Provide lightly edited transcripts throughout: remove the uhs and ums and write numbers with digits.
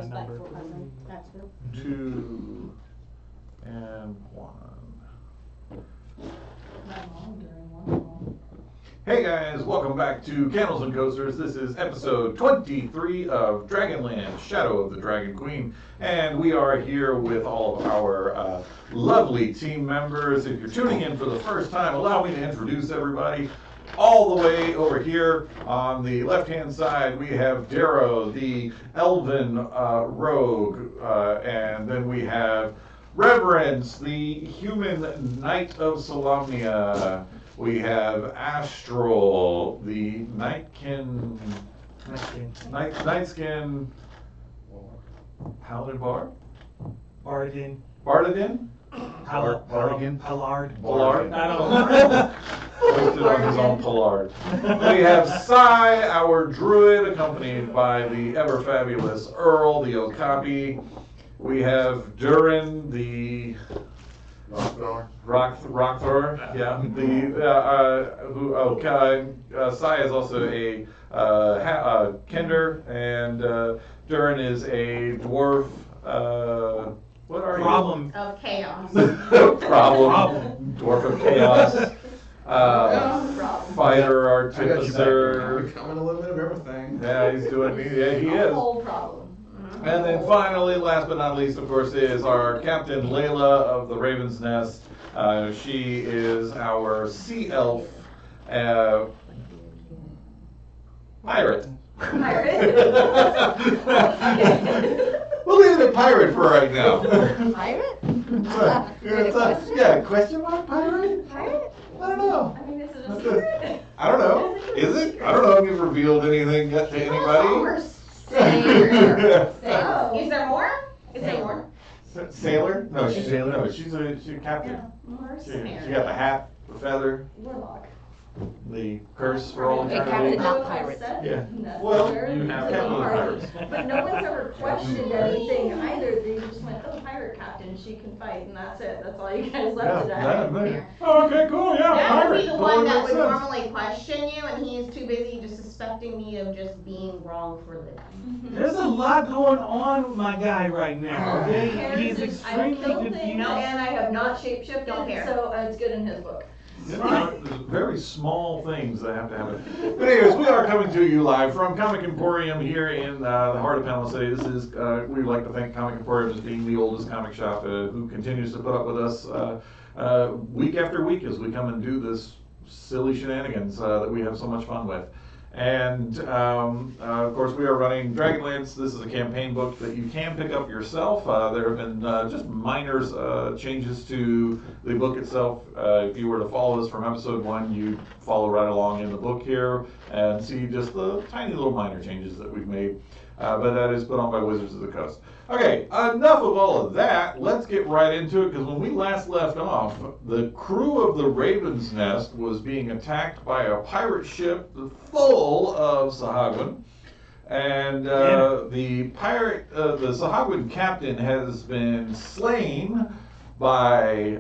number. That's good. 2 and 1. Hey guys, welcome back to Candles and Coasters. This is episode 23 of Dragonlance, Shadow of the Dragon Queen, and we are here with all of our lovely team members. If you're tuning in for the first time, allow me to introduce everybody. All the way over here on the left-hand side, we have Darrow, the elven rogue, and then we have Reverence, the human knight of Solamnia. We have Astral, the Nightskin Paladin Bard? Bardin. Bardadin? Ballard. Pollard? I don't know. Posted on his own Pollard. We have Sai, our druid, accompanied by the ever-fabulous Earl, the Okapi. We have Durin, the rock thrower. Yeah. Sai is also a Kender, and Durin is a dwarf. What are Problem of chaos. Problem. Dwarf of chaos. Fighter, artificer. Becoming a little bit of everything. Yeah, he's doing. Yeah, he is. Whole problem. And then finally, last but not least, of course, is our Captain Layla of the Raven's Nest. She is our sea elf pirate. We'll leave it at pirate for right now. Pirate? Yeah, question mark pirate? Pirate? I don't know. I mean, is it a secret? I don't know. Is it? I don't know if you've revealed anything yet to anybody. Sailor. Is there more? Is there more? Sailor? No, she's sailor. No, she's a captain. She got the hat, the feather, Warlock. the curse for all A eternity. captain, not pirates. Yeah. Well, you have captain of pirates. But no one's ever questioned anything either. They just went, oh, pirate captain, she can fight, and that's it. That's all you guys left it at. Oh, okay, cool, yeah, That pirate. would be the one that would Totally makes normally question you, and he is too busy just suspecting me of just being wrong for living. There's a lot going on with my guy right now. Okay? He's I don't extremely kill things, confused. and I have not shapeshifted, Don't care. so it's good in his book. There's very small things that have to happen. But anyways, we are coming to you live from Comic Emporium here in the heart of Panama City. This is, we'd like to thank Comic Emporium as being the oldest comic shop who continues to put up with us week after week as we come and do this silly shenanigans that we have so much fun with. And of course, we are running Dragonlance. This is a campaign book that you can pick up yourself. There have been just minor changes to the book itself. If you were to follow us from episode 1, you'd follow right along in the book here and see just the tiny little minor changes that we've made. But that is put on by Wizards of the Coast. Okay, enough of all of that. Let's get right into it, because when we last left off, the crew of the Raven's Nest was being attacked by a pirate ship full of Sahagwin. And the Sahagwin captain has been slain by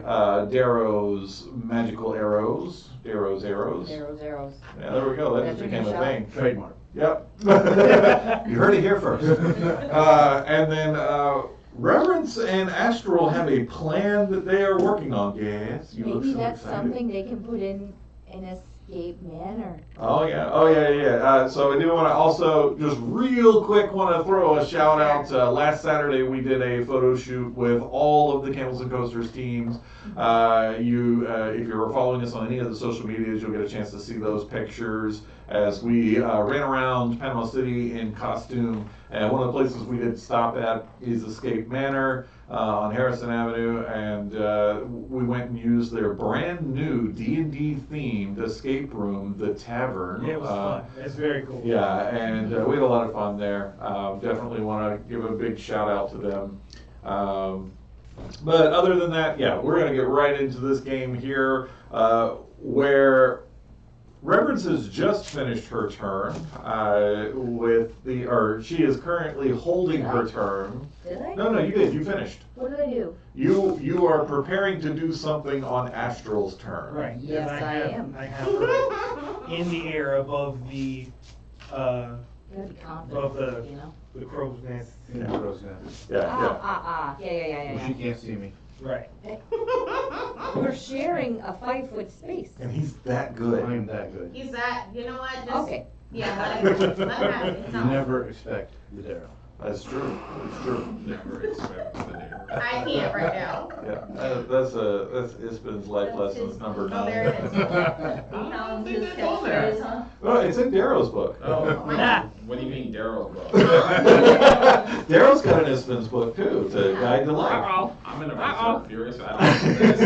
Darrow's magical arrows. Darrow's arrows. Arrows. Yeah, there we go. That just became a thing. Trademark. Yep. You heard it here first. And then Reverence and Astral have a plan that they are working on. Yes, you look Maybe so that's excited. something they can put in an escape manner. Oh yeah. So I do want to also just real quick want to throw a shout out. Last Saturday we did a photo shoot with all of the Candles and Coasters teams. If you're following us on any of the social medias, you'll get a chance to see those pictures as we ran around Panama City in costume. And one of the places we did stop at is Escape Manor on Harrison Avenue, and we went and used their brand new D&D themed escape room, the Tavern. Yeah, it was fun. It's very cool. Yeah, and we had a lot of fun there. Definitely want to give a big shout out to them. But other than that, yeah, we're going to get right into this game here, where Reverence has just finished her turn she is currently holding her turn. Did I? No, you did. You finished. What did I do? You are preparing to do something on Astral's turn. Right. Yes, I am. I have her in the air above the gotta be confident, Of the- you know? The crow's nest. Yeah, Rose nest. Yeah, Yeah. Well, she can't see me. Right. We're sharing a 5-foot space. And he's that good. I'm that good. He's that, you know what, just. Okay. Yeah, let him have it. It's You not- never expect the Daryl. That's true. It's true. Never expect the neighbor. I can't right now. Yeah, that's Ispen's life lessons number Oh, there it 9. is. Found think his that's on there. catchphrase, huh? Well, it's in Darrow's book. Oh, Ah. what do you mean Daryl's book? Darrow's got an Ispen's book too, to guide to life. I'm in a research furious. I don't know this.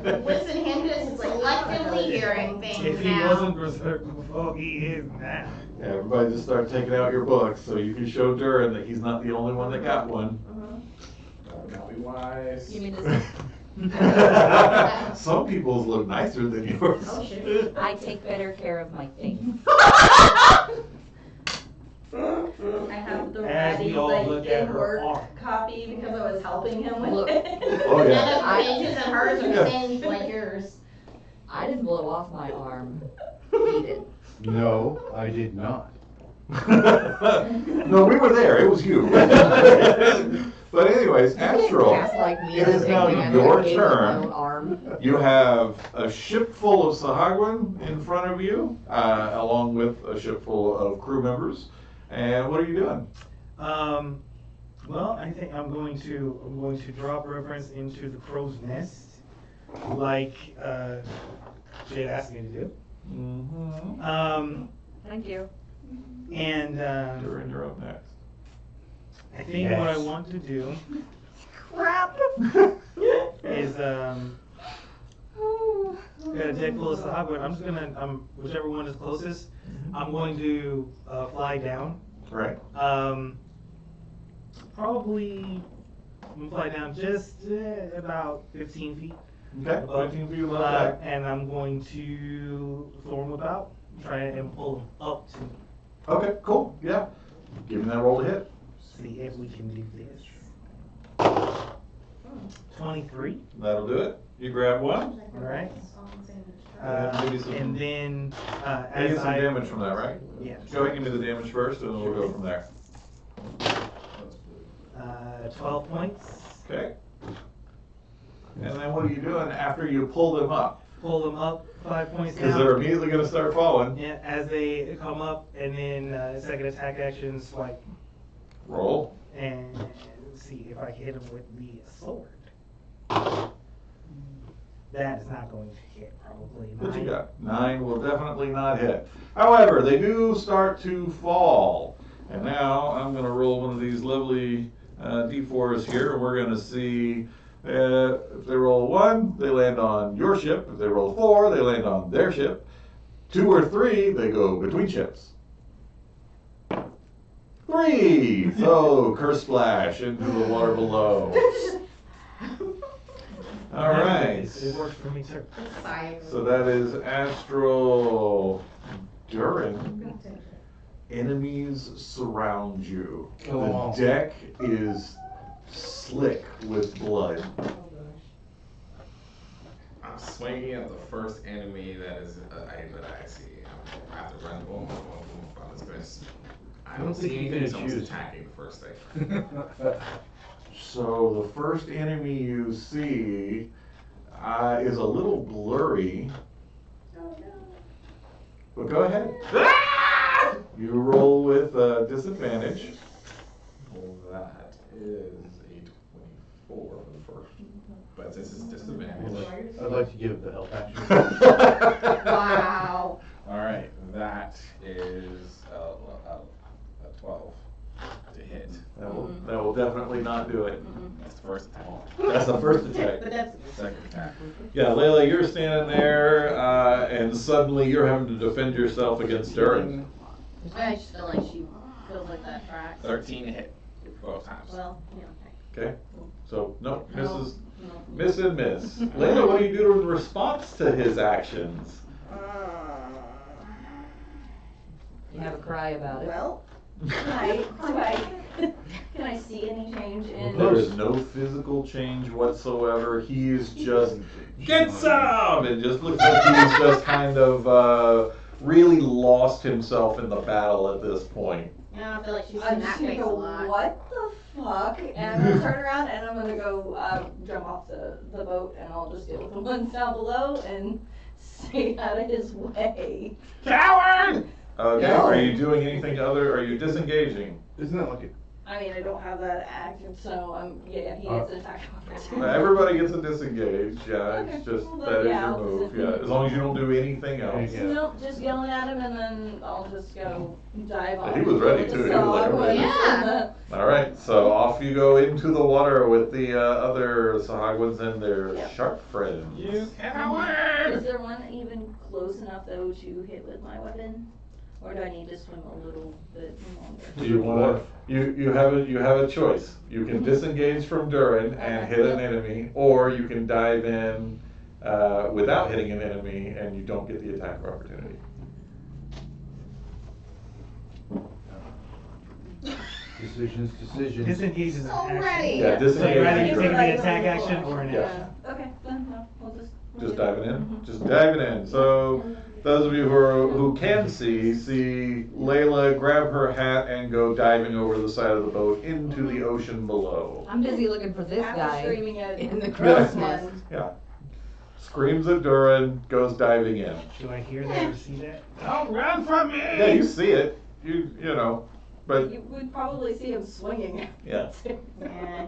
Wait, listen, him to this is selectively hearing things If he now. wasn't berserk before, he is now. Yeah, everybody just start taking out your books so you can show Durin that he's not the only one that got one. Not be wise. You mean this? Some people's look nicer than yours. Oh, shoot. I take better care of my things. I have the As we Ratty, all like, look at in her work arm. copy because I was helping him with Look. it. Oh, yeah. None of his and hers Yeah. are singed like yours. I didn't blow off my arm. He did. No, I did not. No, we were there, it was you. But anyways, Astral, Cast like me it and is a now big man your that gave up my turn. own arm. You have a ship full of Sahagwin in front of you, along with a ship full of crew members. And what are you doing? Well, I think I'm going to drop reference into the crow's nest, like Jade asked me to do. Mm-hmm. Thank you. And Durin, you're up next. I think what I want to do Crap. is got a deck full of Sahagwin. I'm just gonna whichever one is closest, I'm going to fly down. Right. Probably I'm gonna fly down just about 15 feet. Okay, above, 15 feet above deck. and I'm going to throw him about, try and pull him up to me. Okay, cool, yeah. Give me that roll to hit. See if we can do this. 23. That'll do it. You grab one. Alright. Maybe some- And then I as get some I damage from that, right? yeah, Go ahead, give me the damage first, and then we'll go from there. 12 points. Okay. And then what are you doing after you pull them up? Pull them up 5 points Because they're down. immediately gonna start falling. Yeah, as they come up, and then second attack action swipe, Roll. and see if I can hit him with the sword. That is not going to hit, probably. What you 9. got? 9 will definitely not hit. However, they do start to fall. And now I'm gonna roll one of these lovely D4s here, and we're gonna see if they roll a 1, they land on your ship. If they roll a 4, they land on their ship. 2 or 3, they go between ships. 3! So, curse splash into the water below. All right. It works for me too. So that is Astral Durin. Enemies surround you. Kill 'em all. The deck is slick with blood. I'm swinging at the first enemy that I see. I have to run, boom, boom, boom, boom. It's gonna I don't see anything, someone's attacking the first thing. So the first enemy you see is a little blurry. But go ahead. You roll with disadvantage. Well, that is a 24 for the first. But this is disadvantage. I'd like to give the help action. Wow. Alright, that is a 12 to hit. That will definitely not do it. That's the first attack. That's the first attack. But that's. Second attack. Yeah, Layla, you're standing there, and suddenly you're having to defend yourself against Durin. I just feel like she feels like that tracks. 13 to hit both times. Well, yeah. Okay, so no, misses, No. miss and miss. Layla, what do you do in response to his actions? You have a cry about it. Well, can I see any change in? There is no physical change whatsoever. He is just, get some! It just looks like he's just kind of really lost himself in the battle at this point. Yeah, I feel like she's I'm seen that just gonna face a go, lot. what the fuck? And I'm gonna turn around and I'm gonna go, jump off the boat and I'll just deal with the ones down below and stay out of his way. Coward! Okay, No. are you doing anything other, are you disengaging? Isn't that like a I mean, I don't have that active, so yeah, he gets an attack opportunity. Everybody gets a disengage, yeah, it's Okay, just, well, that is yeah, your I'll move, just- yeah, as long as you don't do anything else. Yeah. Nope, just yelling at him and then I'll just go dive off. He was ready with too, the he was like, saw, I'm ready. Yeah. Alright, so off you go into the water with the other Sahagwans and their Yep. shark friends. You Is coward! there one even close enough though to hit with my weapon? Or do I need to swim a little bit longer? Do you wanna, you have a choice. You can disengage from Durin and hit an enemy, or you can dive in without hitting an enemy and you don't get the attack of opportunity. decisions? Disengage is an action. Already. Yeah, So you'd rather disengage. you take the attack action or an Yeah. action? Okay, then, no, we'll just. Just diving in, just diving in. So those of you who can see Layla grab her hat and go diving over the side of the boat into the ocean below. I'm busy looking for this After guy screaming at in the the crow's Yeah. nest. Yeah. Screams at Durin, goes diving in. Do I hear that or see that? Don't run from me! Yeah, you see it. You know, but You would probably see him swinging. yeah. Yeah.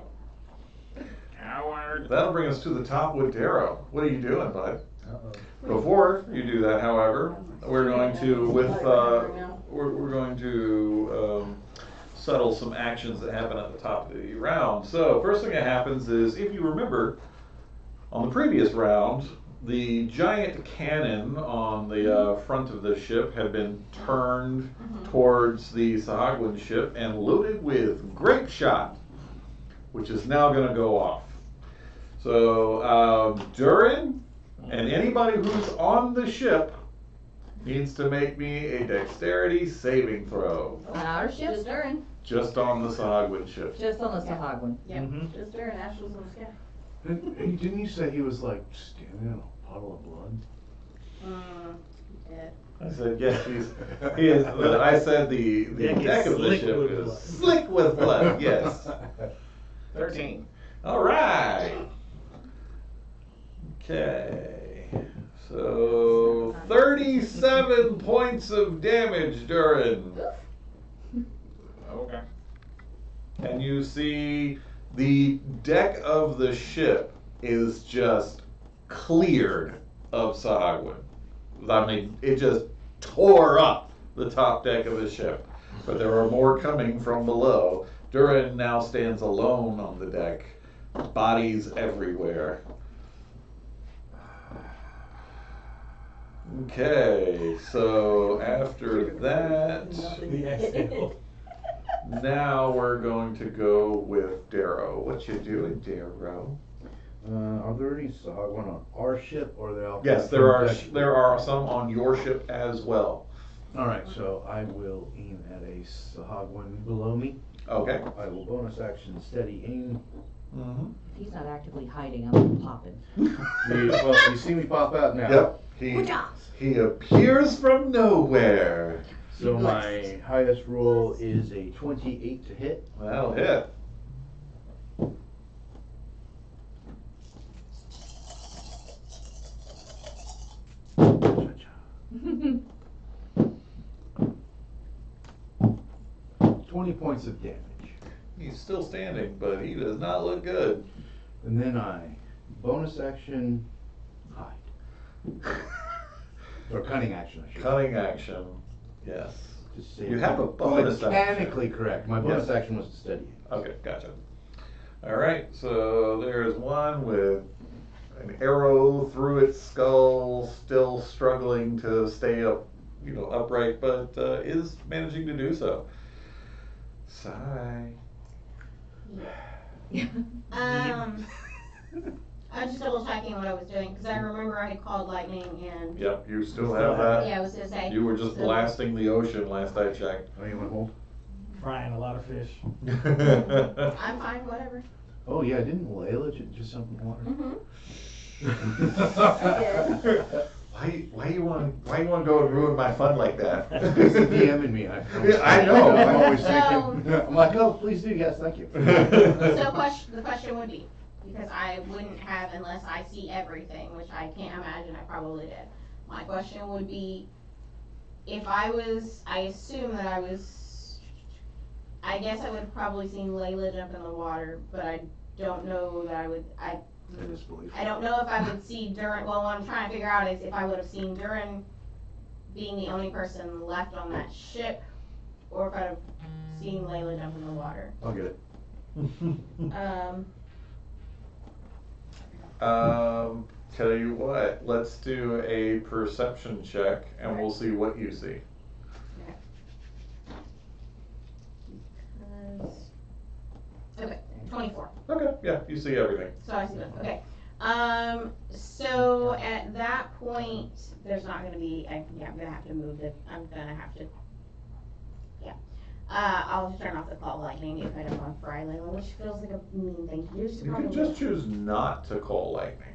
Coward! That'll bring us to the top with Darrow. What are you doing, bud? Before you do that, however, we're going to we're going to settle some actions that happen at the top of the round. So first thing that happens is, if you remember, on the previous round, the giant cannon on the front of the ship had been turned towards the Sahagwan ship and loaded with grape shot, which is now going to go off. So Durin and anybody who's on the ship needs to make me a dexterity saving throw. On our ship? Just Durin. Just on the Sahagwan ship. Just on the Sahagwan. Yep, Mhm. just Durin. Ash was in the sky. Didn't you say he was like standing in a puddle of blood? Yeah. I said, yes, he is, I said the deck of the slick ship with is blood. slick with blood, yes. 13. All right. Okay. So 37 points of damage, Durin. Okay. And you see the deck of the ship is just cleared of Sahagwan. I mean, it just tore up the top deck of the ship. But there are more coming from below. Durin now stands alone on the deck, bodies everywhere. Okay, so after that, The exhale. now we're going to go with Darrow. What you doing, Darrow? Are there any Sahagwan on our ship, or are they all? Yes, there are some on your ship as well. All right, so I will aim at a Sahagwan below me. Okay. I will bonus action steady aim. Mm-hmm. If he's not actively hiding, I'm popping. Well, you see me pop out now. Yep. Good job. He appears from nowhere. So my highest roll is a 28 to hit. That'll hit. Cha-cha. 20 points of damage. He's still standing, but he does not look good. And then I bonus action hide. Or cunning action, I should say. Cunning action. Yes. To save You have a bonus action. Mechanically correct. My bonus Yes. action was to steady aim. Okay, gotcha. All right, so there's one with an arrow through its skull, still struggling to stay up, upright, but is managing to do so. Sigh. I was just double checking what I was doing, because I remember I had called lightning and, Yep, you still have that. yeah, I was gonna say. You were just so- blasting the ocean last I checked. Oh, you want to hold? Frying a lot of fish. I'm fine, whatever. Oh, yeah, didn't Layla just jump in the water? Mm-hmm. Why you want to go and ruin my fun like that? He's DMing me. I know. I'm always So- thinking. I'm like, oh, please do. Yes, thank you. So the question would be, because I wouldn't have unless I see everything, which I can't imagine I probably did. My question would be, if I assume that I guess I would have probably seen Layla jump in the water, but I don't know that I don't know if I would see Durin. Well, what I'm trying to figure out is if I would have seen Durin being the only person left on that ship, or if I'd have seen Layla jump in the water. I'll get it. Tell you what, let's do a perception check and we'll see what you see. Okay, 24. Okay, yeah, you see everything. So I see that. Okay. So at that point, there's not going to be. I'm going to have to move it. I'm going to have to. Yeah. I'll just turn off the call lightning if I don't want to fry Layla, which feels like a mean thing to do. So You can just choose not to call lightning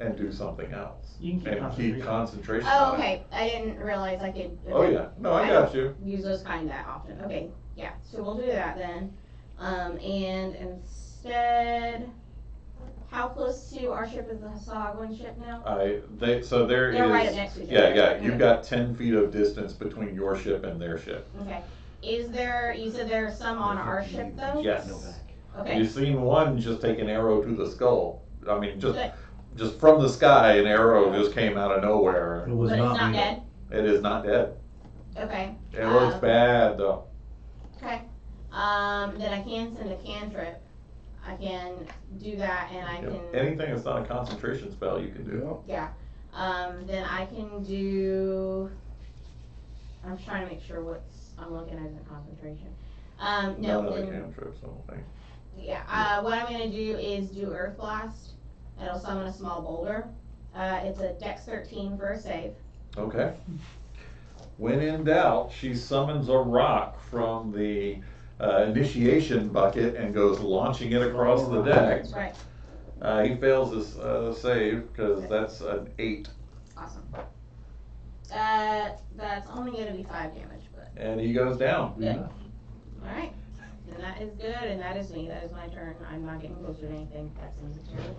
and do something else. You can keep And concentration. keep concentration Oh, on it. okay. I didn't realize I could. Oh yeah, no, I got you. Use those kind that often. Okay. Yeah. So we'll do that then. And instead, how close to our ship is the Hasagwan ship now? There They're right up is, next to each yeah, other. yeah, you've Okay. got 10 feet of distance between your ship and their ship. Okay. Is there? You said there are some on our ship though. Yes. Okay. You've seen one just take an arrow to the skull. I mean, Good. just from the sky, an arrow just came out of nowhere. It was But it's not not me. dead. It is not dead. Okay. It looks bad though. Okay. Then I can send a cantrip. I can do that, and I can. Anything that's not a concentration spell, you can do. Yeah. Then I can do. I'm trying to make sure I'm looking at a concentration. No. None of the Then, cantrips, I don't think. yeah. What I'm gonna do is do Earth Blast. It'll summon a small boulder. It's a Dex 13 for a save. Okay. When in doubt, she summons a rock from the initiation bucket and goes launching it across the deck. Right. He fails his save because that's an 8. Awesome. That's only gonna be 5 damage, but And he goes down. good. All right. And that is good, and that is me. That is my turn. I'm not getting closer to anything. That seems terrible.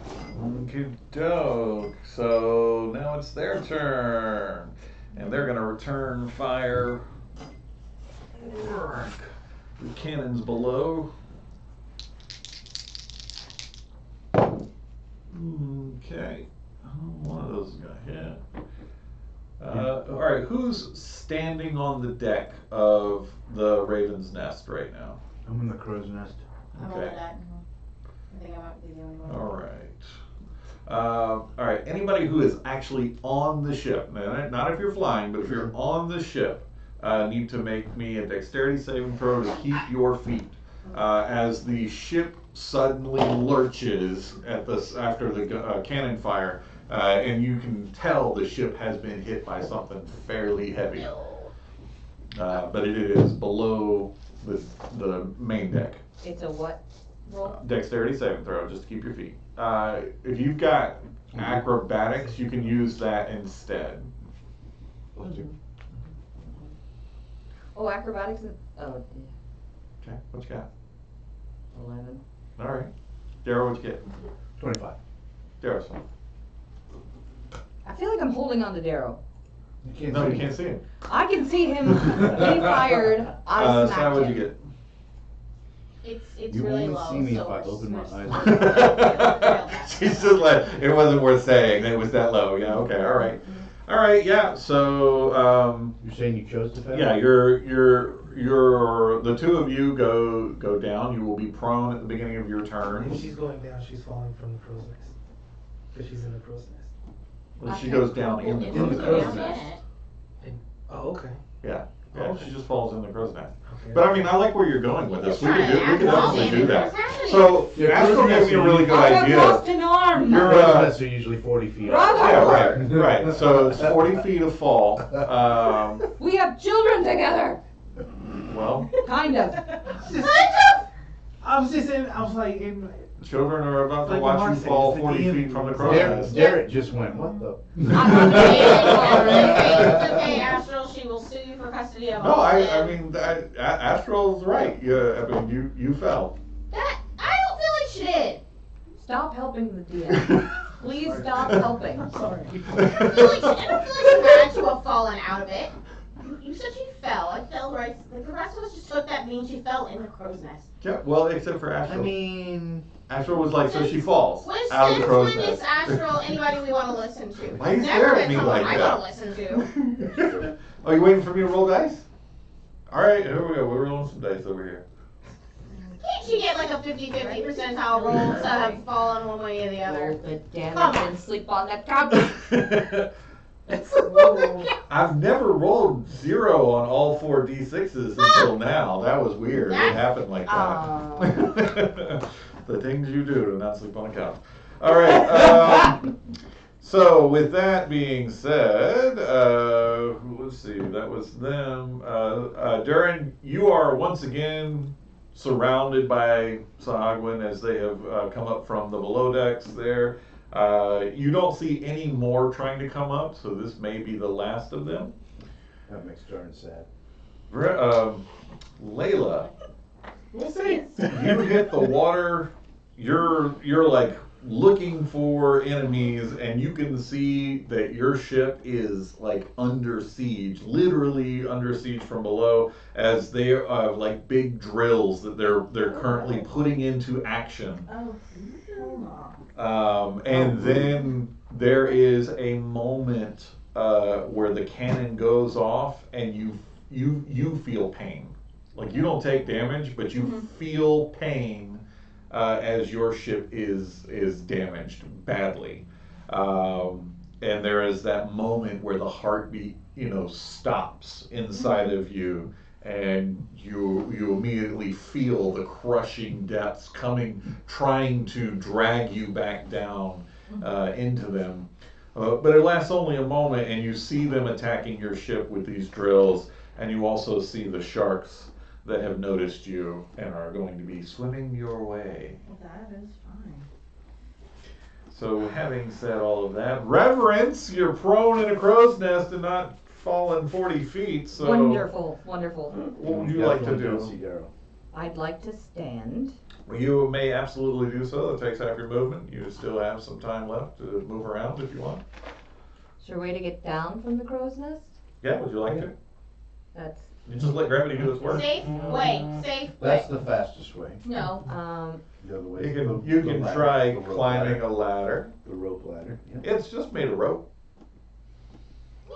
Okie doke. So now it's their turn. And they're gonna return fire. The cannons below. Okay. One of those is gonna hit. Alright, who's standing on the deck of the Raven's Nest right now? I'm in the crow's nest. I'm on the deck. I think I might be the only one. Alright, anybody who is actually on the ship, not if you're flying, but if you're on the ship, need to make me a dexterity saving throw to keep your feet. As the ship suddenly lurches after the cannon fire, and you can tell the ship has been hit by something fairly heavy. But it is below the main deck. It's a what roll? Dexterity saving throw, just to keep your feet. If you've got acrobatics, you can use that instead. Oh, acrobatics is, oh, Okay, what you got? 11. Alright. Darrow, what you get? 25. Darrow's fine. I feel like I'm holding on to Darrow. You can't No, see you me. can't see him. I can see him getting fired. I Sai, smacked what'd you him. get? It's You really only low. see me so if I we're open my just- eyes. She's just like, it wasn't worth saying, it was that low, yeah, okay, alright. Alright, yeah, so, You're saying you chose to fail? yeah, the two of you go down, you will be prone at the beginning of your turn. If she's going down, she's falling from the crow's nest. Because she's in the crow's nest. Well, she goes down in the In the crow's crow's nest. nest. Oh, okay. Yeah, Oh, she just falls in the crow's nest. Okay. But I mean, I like where you're going with this, we Trying could to act definitely do all that. in. What's So, Yeah, Astro crow's gave nest me a are really usually- good I have idea. lost an arm. You're, Crow's nests are usually 40 feet up. Brother! Yeah, right. So it's 40 feet of fall. We have children together. Well, Kind of. I was just in. I was like, Children are about to Like watch you Mark said, fall it's the 40 DM feet from the crow's nest. Derek just went, what the? It's okay, Astral, she will sue you for custody of No, all of I them. mean, Astral's right. Yeah, I mean, you fell. That, I don't feel like she did. Stop helping the DM. Please stop helping. I'm sorry. I don't feel like she had to have fallen out of it. You said she fell. I fell right. Like the rest of us just took that means she fell in the crow's nest. Yeah, well, except for I Astral. mean, Astral was like, so she falls When out of the crow's when is nest. Astral anybody we want to listen to? Why are you Never staring been at me someone like I that? want to listen to. Are you waiting for me to roll dice? All right, here we go. We're rolling some dice over here. Can't she get like a 50-50 percentile roll to have fallen one way or the Roll other? the damage Come on. and sleep on the couch. I've never rolled 0 on all 4 d6s until now. That was weird. It happened like that. The things you do to not sleep on a couch. All right. So with that being said, let's see. That was them. Durin, you are once again surrounded by Sahagwin as they have come up from the below decks there. You don't see any more trying to come up, so this may be the last of them. that makes Darn sad. Layla, We'll see. you hit the water. You're like looking for enemies, and you can see that your ship is like under siege, literally under siege from below, as they are like big drills that they're currently putting into action. And then there is a moment where the cannon goes off, and you feel pain. Like you don't take damage, but you feel pain as your ship is damaged badly. And there is that moment where the heartbeat, stops inside of you, and you immediately feel the crushing depths coming, trying to drag you back down into them. But it lasts only a moment, and you see them attacking your ship with these drills, and you also see the sharks that have noticed you and are going to be swimming your way. That is fine. So having said all of that, Reverence, you're prone in a crow's nest and not fallen 40 feet, so Wonderful, wonderful. what would you like to Definitely don't see do? Daryl. I'd like to stand. You may absolutely do so. That takes half your movement. You still have some time left to move around if you want. Is there a way to get down from the crow's nest? Yeah, would you like to? That's, You just let gravity do its work. Safe way, safe way. That's the fastest way. No. The other way. You the can ladder, try the rope climbing ladder, a ladder. the rope ladder. Yeah. It's just made of rope.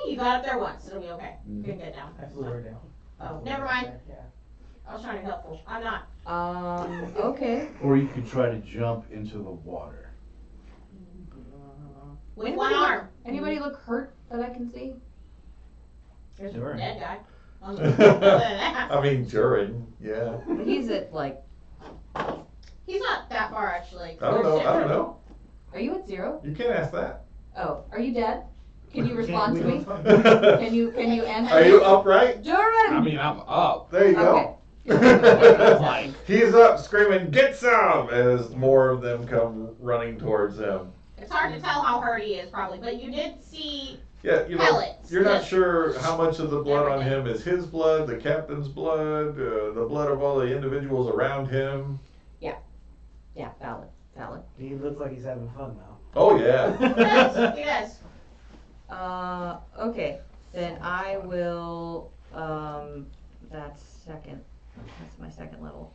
You got up there once, it'll be okay. You can get down. I flew her down. Oh, never mind. Yeah. I was trying to be helpful. I'm not. okay. Or you could try to jump into the water. With one arm. Anybody look hurt that I can see? Sure. Dead guy. Other than that. I mean, Durin, yeah. He's at like, He's not that far actually. I don't know. are you at 0? You can't ask that. Oh, are you dead? Can you respond to me? Are Can you answer me? you upright? Durin! I mean, I'm up. There you go. Okay. He's up screaming, "Get some!" as more of them come running towards him. It's hard to tell how hurt he is probably, but you did see Yeah, pellets. you're not Just sure how much of the blood on everything. him is his blood, the captain's blood, the blood of all the individuals around him. Yeah, valid. He looks like he's having fun now. Oh yeah. Yes. Okay, then I will, that's my second level.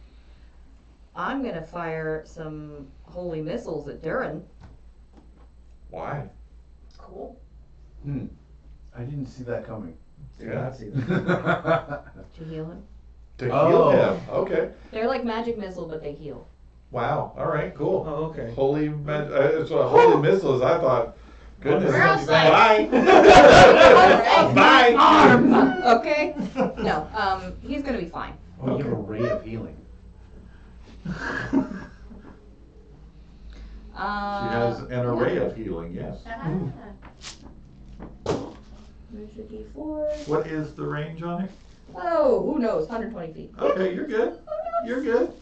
I'm gonna fire some holy missiles at Durin. Why? Cool. I didn't see that coming. Yeah. See that. To heal him. To heal Oh. him. Okay. They're like magic missile, but they heal. Wow. All right. Cool. Oh, okay. Holy holy missiles. I thought. Goodness. We're outside. Bye. Bye. Arm! Okay? No, he's gonna be fine. Oh, you have a ray of healing. She has an array of healing. Yes. There's a D4. What is the range on it? Oh, who knows? 120 feet. Okay, you're good. You're good.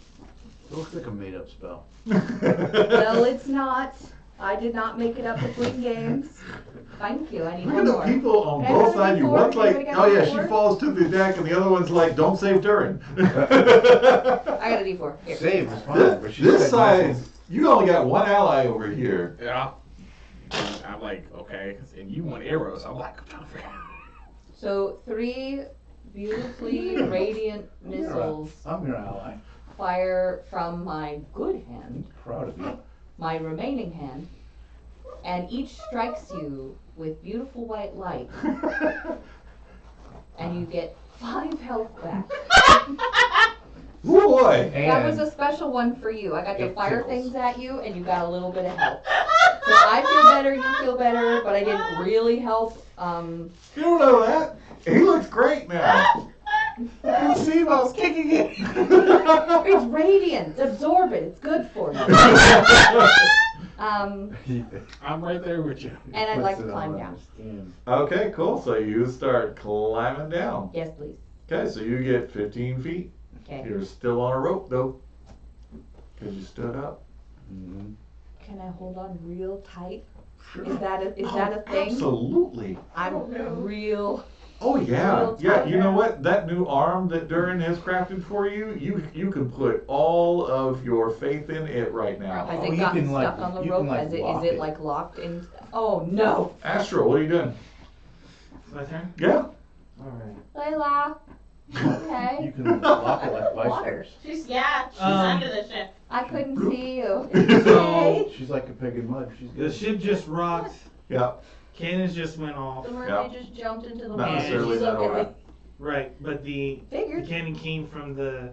It looks like a made-up spell. No, it's not. I did not make it up between games. Thank you, I need Look one at the more. people on Can I both have a sides. You D4? one's Can like, anybody get oh a yeah, she D4? falls to the deck, and the other one's like, don't save Durin. I got a D4. Here. Save is fine, but she's This got side, muscles. you only got one ally over here. Yeah. And I'm like, okay, and you want arrows. I'm like, I'm trying to figure out. So 3 beautifully radiant missiles I'm your ally. fire from my good hand, Proud of you. my remaining hand, and each strikes you with beautiful white light, and you get 5 health back. Boy. That was And a special one for you. I got to It fire tickles. things at you, and you got a little bit of help. So I feel better, you feel better, but I didn't really help. You don't know that. He looks great now. See, I was kicking it. It's radiant. Absorb it. It's good for you. I'm right there with you. And I'd like to climb down. Okay, cool. So you start climbing down. Yes, please. Okay, so you get 15 feet. Okay. You're still on a rope though, because you stood up. Mhm. Can I hold on real tight? Is that a thing? Absolutely. I'm real. Oh yeah, Real yeah. tight You know now. what? That new arm that Durin has crafted for you, you can put all of your faith in it right now. Has Oh, it you gotten can, like, stuck on the you rope? can, like, Is lock it it. like locked in? Oh no. Astro, what are you doing? It's my turn? Yeah. Alright. Layla. Okay. You can lock it like Water. bicycles. She's she's Um, under the ship. I couldn't see you. So, She's like a pig in mud. She's the good. ship just rocked, Yeah. cannons just went off. The mermaid just jumped into the Not water. necessarily She's that okay. order. Right, but the Figured. cannon came from the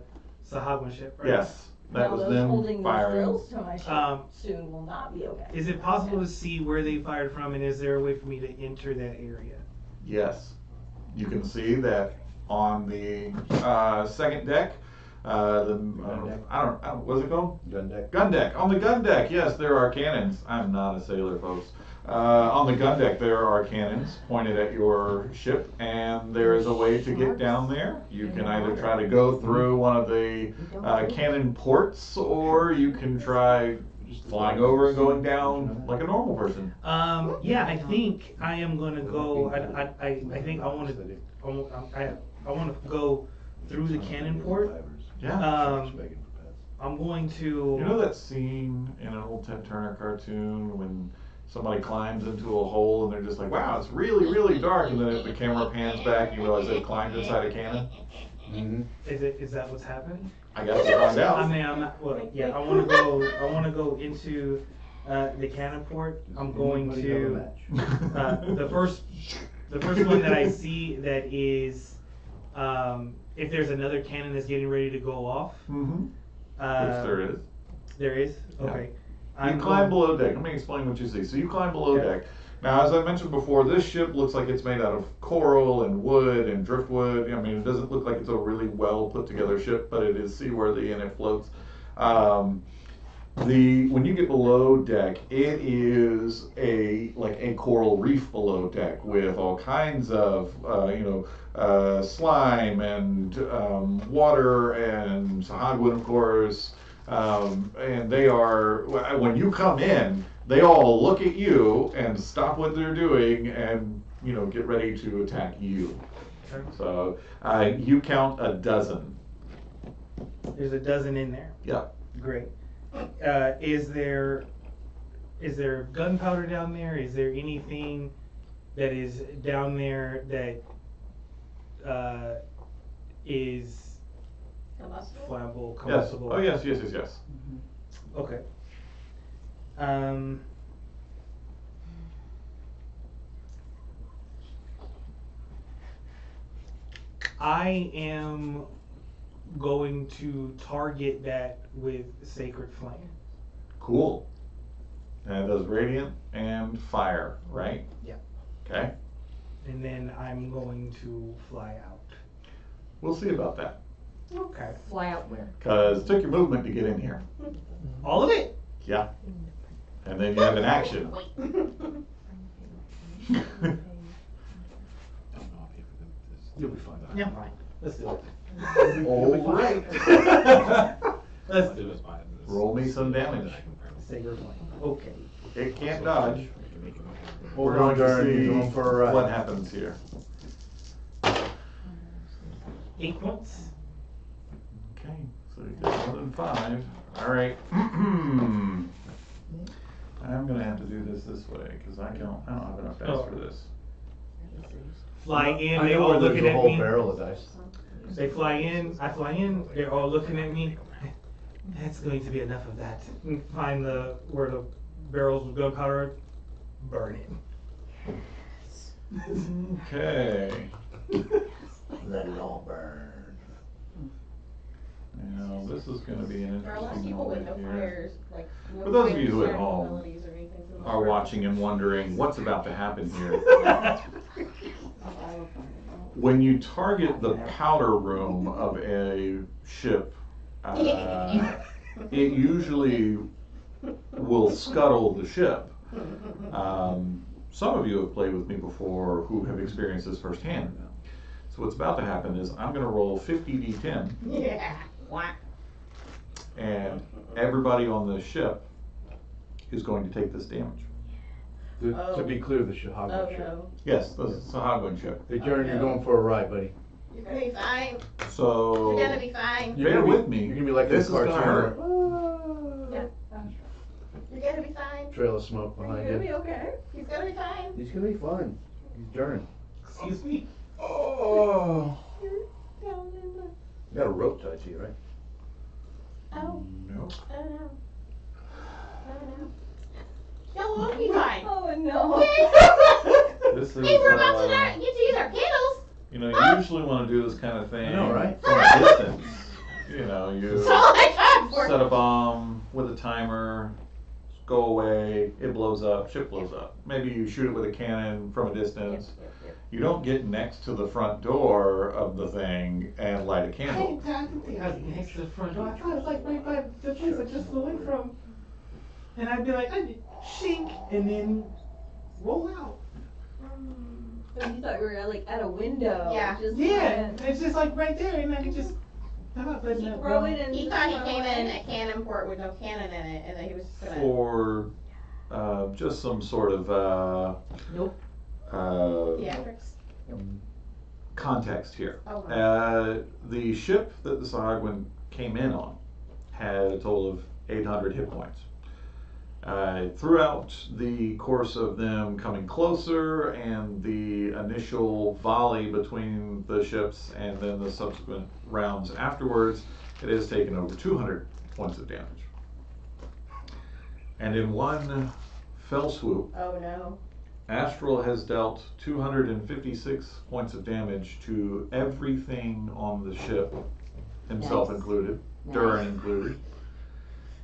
Sahagma ship, right? Yes. That Now was those them holding those firing. drills to my ship Um, soon will not be okay. Is it possible to see where they fired from, and is there a way for me to enter that area? Yes. You can see that on the second deck. What's it called? Gun deck. Gun deck. On the gun deck, yes, there are cannons. I'm not a sailor, folks. On the gun deck, there are cannons pointed at your ship, and there is a way to get down there. You can either try to go through one of the cannon ports, or you can try just flying over and going down like a normal person. Yeah, I think I am gonna go. I think I want to. I want to go through the cannon port. Yeah. I'm going to. You know that scene in an old Ted Turner cartoon when somebody climbs into a hole and they're just like, wow, it's really, really dark, and then the camera pans back and you realize they've climbed inside a cannon? Mm-hmm. Is that what's happening? I guess we'll find I out. mean, I'm not. Well, yeah, I want to go into the cannon port. I'm going to the first one that I see that is if there's another cannon that's getting ready to go off. Mm-hmm. Which there is. There is? Yeah. Okay. You climb below deck. Let me explain what you see. So you climb below deck. Now, as I mentioned before, this ship looks like it's made out of coral and wood and driftwood. I mean, it doesn't look like it's a really well put together ship, but it is seaworthy and it floats. When you get below deck, it is a coral reef below deck with all kinds of slime and water and hardwood, of course. And they are, when you come in, they all look at you and stop what they're doing and get ready to attack you. Okay. So you count a dozen. There's a dozen in there. Yep. Great. Is there gunpowder down there? Is there anything that is down there that is Combustible? flammable, Yes. combustible? Oh yes. Okay. I am going to target that with Sacred Flame. Cool. And it does radiant and fire, right? Yeah. Okay. And then I'm going to fly out. We'll see about that. Okay. Fly out where? Because it took your movement to get in here. All of it? Yeah. And then you have an action. You'll be fine. Yeah, fine. Let's do it. All right. Let's Roll me some damage. say we're playing. Okay. It can't dodge. Hold We're on, going to Darren, see you're going for a ride. what happens here. 8 points. Okay, so you get more than 5. All right. I'm gonna have to do this way because I don't have enough dice for this. Fly in, I they know all where there's looking a at whole me. barrel of dice. They fly in, I fly in, they're all looking at me. That's going to be enough of that. And find where the barrels of gunpowder, burn it. Okay. Let it all burn. Now this is gonna be an There are a lot of interesting people with moment no here. fires, like, no For those of you fire who at sharing home abilities or anything from the Are start. watching and wondering what's about to happen here. When you target the powder room of a ship, it usually will scuttle the ship. Some of you have played with me before who have experienced this firsthand. So what's about to happen is I'm going to roll 50d10, Yeah. Whack. and everybody on the ship is going to take this damage. To be clear, the Oh Chicago ship. no. Yes, the Sahagwin ship. Hey, Darren, you're going for a ride, buddy. You're gonna be fine. So You're gonna be fine. You're bear gonna be- with me. You're gonna be like This this is gonna cartoon. hurt. Yeah. You're gonna be fine. Trail of smoke behind You're gonna be you. okay. He's gonna be fine. He's gonna be fine. He's Darren. Excuse me? Oh. You're down in the. You got a rope tied to you, right? Oh, Nope. I don't know. I don't know. Y'all won't be fine. Oh no. This is, Hey, we're about to get to use our candles. you know, you usually want to do this kind of thing I know, right? from a distance. You know, you That's all I got for set a bomb with a timer, go away, it blows up, ship blows up. Maybe you shoot it with a cannon from a distance. You don't get next to the front door of the thing and light a candle. I didn't think I was next to the front door. I thought it was like right by the place I just flew in from. And I'd be like, shink, and then roll out. But you thought we were like at a window. Yeah. Just Yeah, it's just like right there, and I could just. throw it in. He thought he came in at cannon port with no cannon in it, and then he was just gonna. For just some sort of Nope. Theatrics. context here. Oh, wow. The ship that the Sahagwin came in on had a total of 800 hit points. Throughout the course of them coming closer and the initial volley between the ships and then the subsequent rounds afterwards, it has taken over 200 points of damage. And in one fell swoop, Oh no. Astral has dealt 256 points of damage to everything on the ship, himself Nice. included, Durin included,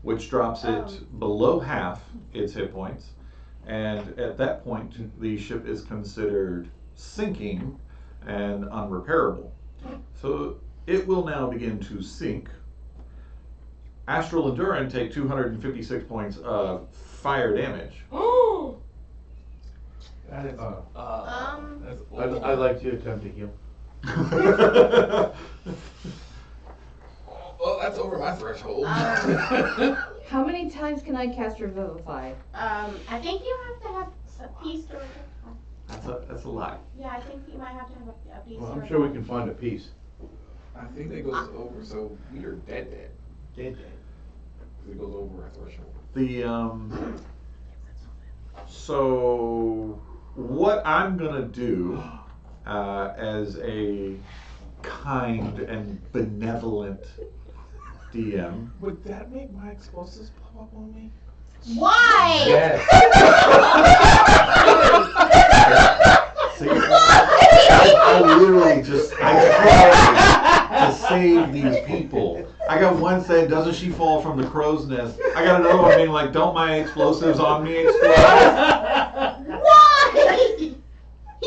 which drops it below half its hit points. And at that point, the ship is considered sinking and unrepairable. So it will now begin to sink. Astral and Durin take 256 points of fire damage. That is. I'd like to attempt to heal. Well, that's over my threshold. How many times can I cast Revivify? I think you have to have a piece to. That's a lie. Yeah, I think you might have to have a piece. Well, to I'm sure we can find a piece. I think that goes over, so we are dead. Dead. Because it goes over our threshold. The so what I'm gonna do as a kind and benevolent DM. Would that make my explosives blow up on me? Why? Yes. See, I literally just I tried to save these people. I got one saying, "Doesn't she fall from the crow's nest?" I got another one being like, "Don't my explosives on me explode?" Why? He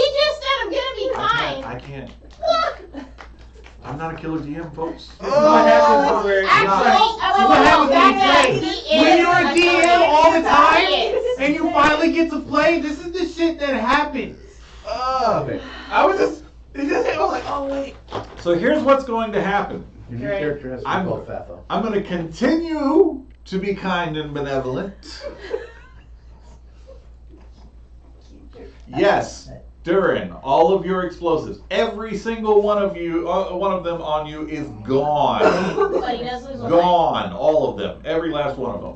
just said I'm gonna be fine. I can't. I'm not a killer DM, folks. What happens where Actually, happens when you that play? is, he When is you're a DM killer all the time science. and you finally get to play, this is the shit that happens. I was just, it just hit, I was like, oh wait. So here's what's going to happen. Your new Okay. character has to be I'm- called Fatho. I'm gonna continue to be kind and benevolent. Yes, Durin, all of your explosives, every single one of them on you is gone. But he does lose a leg. Gone, all of them, every last one of them.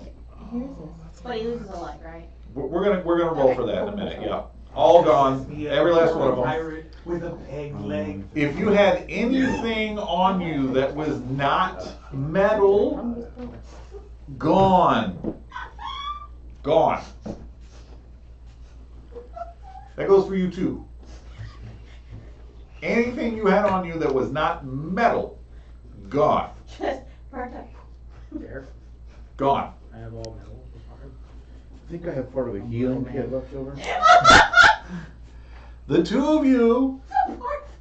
Here's this. But he loses a leg, right? We're gonna roll for that in a minute. Yeah, all gone, every last one of them. Pirate with a peg leg. If you had anything on you that was not metal, gone. Gone. That goes for you too. Anything you had on you that was not metal, gone. Just part-time. There. Gone. I have all metal. I think I have part of a healing kit left over. The two of you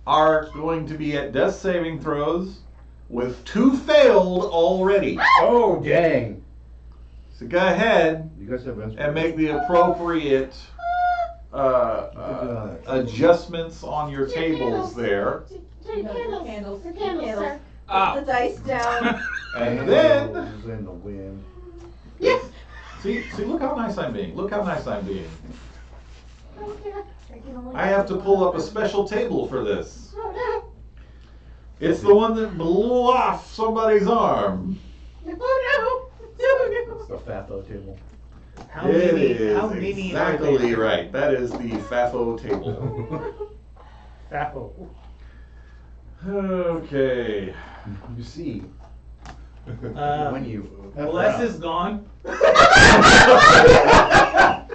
are going to be at death saving throws with 2 failed already. Oh, dang. So go ahead You guys have and make the appropriate adjustments on your tables there. Take candles. Candles. The candles, sir. Put the dice down. And then, in the wind. Yes. see, look how nice I'm being. Look how nice I'm being. I have to pull up a special table for this. It's the one that blew off somebody's arm. Oh It's the Fatho table. How It many? is How many? exactly right. That is the FAFO table. Apple. Okay. You see, Uh, when you. Bless is gone.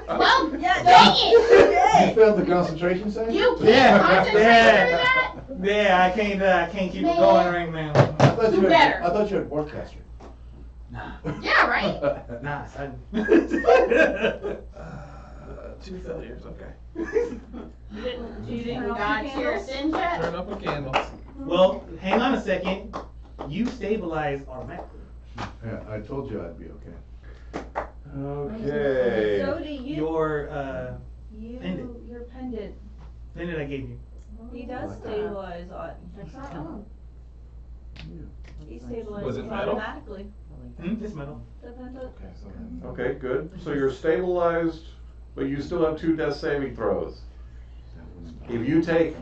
Well, Yeah, dang You it! failed the concentration save? You can't Yeah, concentrate yeah. through that? Yeah, I can't keep it Man. going right now. I thought Do you had, better. I thought you had Warcaster. Yeah, right? Nah, son. 2 failures, okay. You didn't dodge your sin yet? Turn up a candle. Well, hang on a second. You stabilize automatically. Yeah, I told you I'd be okay. Okay. So do you. Your You, your pendant. pendant I gave you. He does stabilize on. That's not wrong. He stabilizes Was it metal? automatically. It's metal. The pendant. Okay, so then. Okay, good. So you're stabilized, but you still have 2 death saving throws. If you take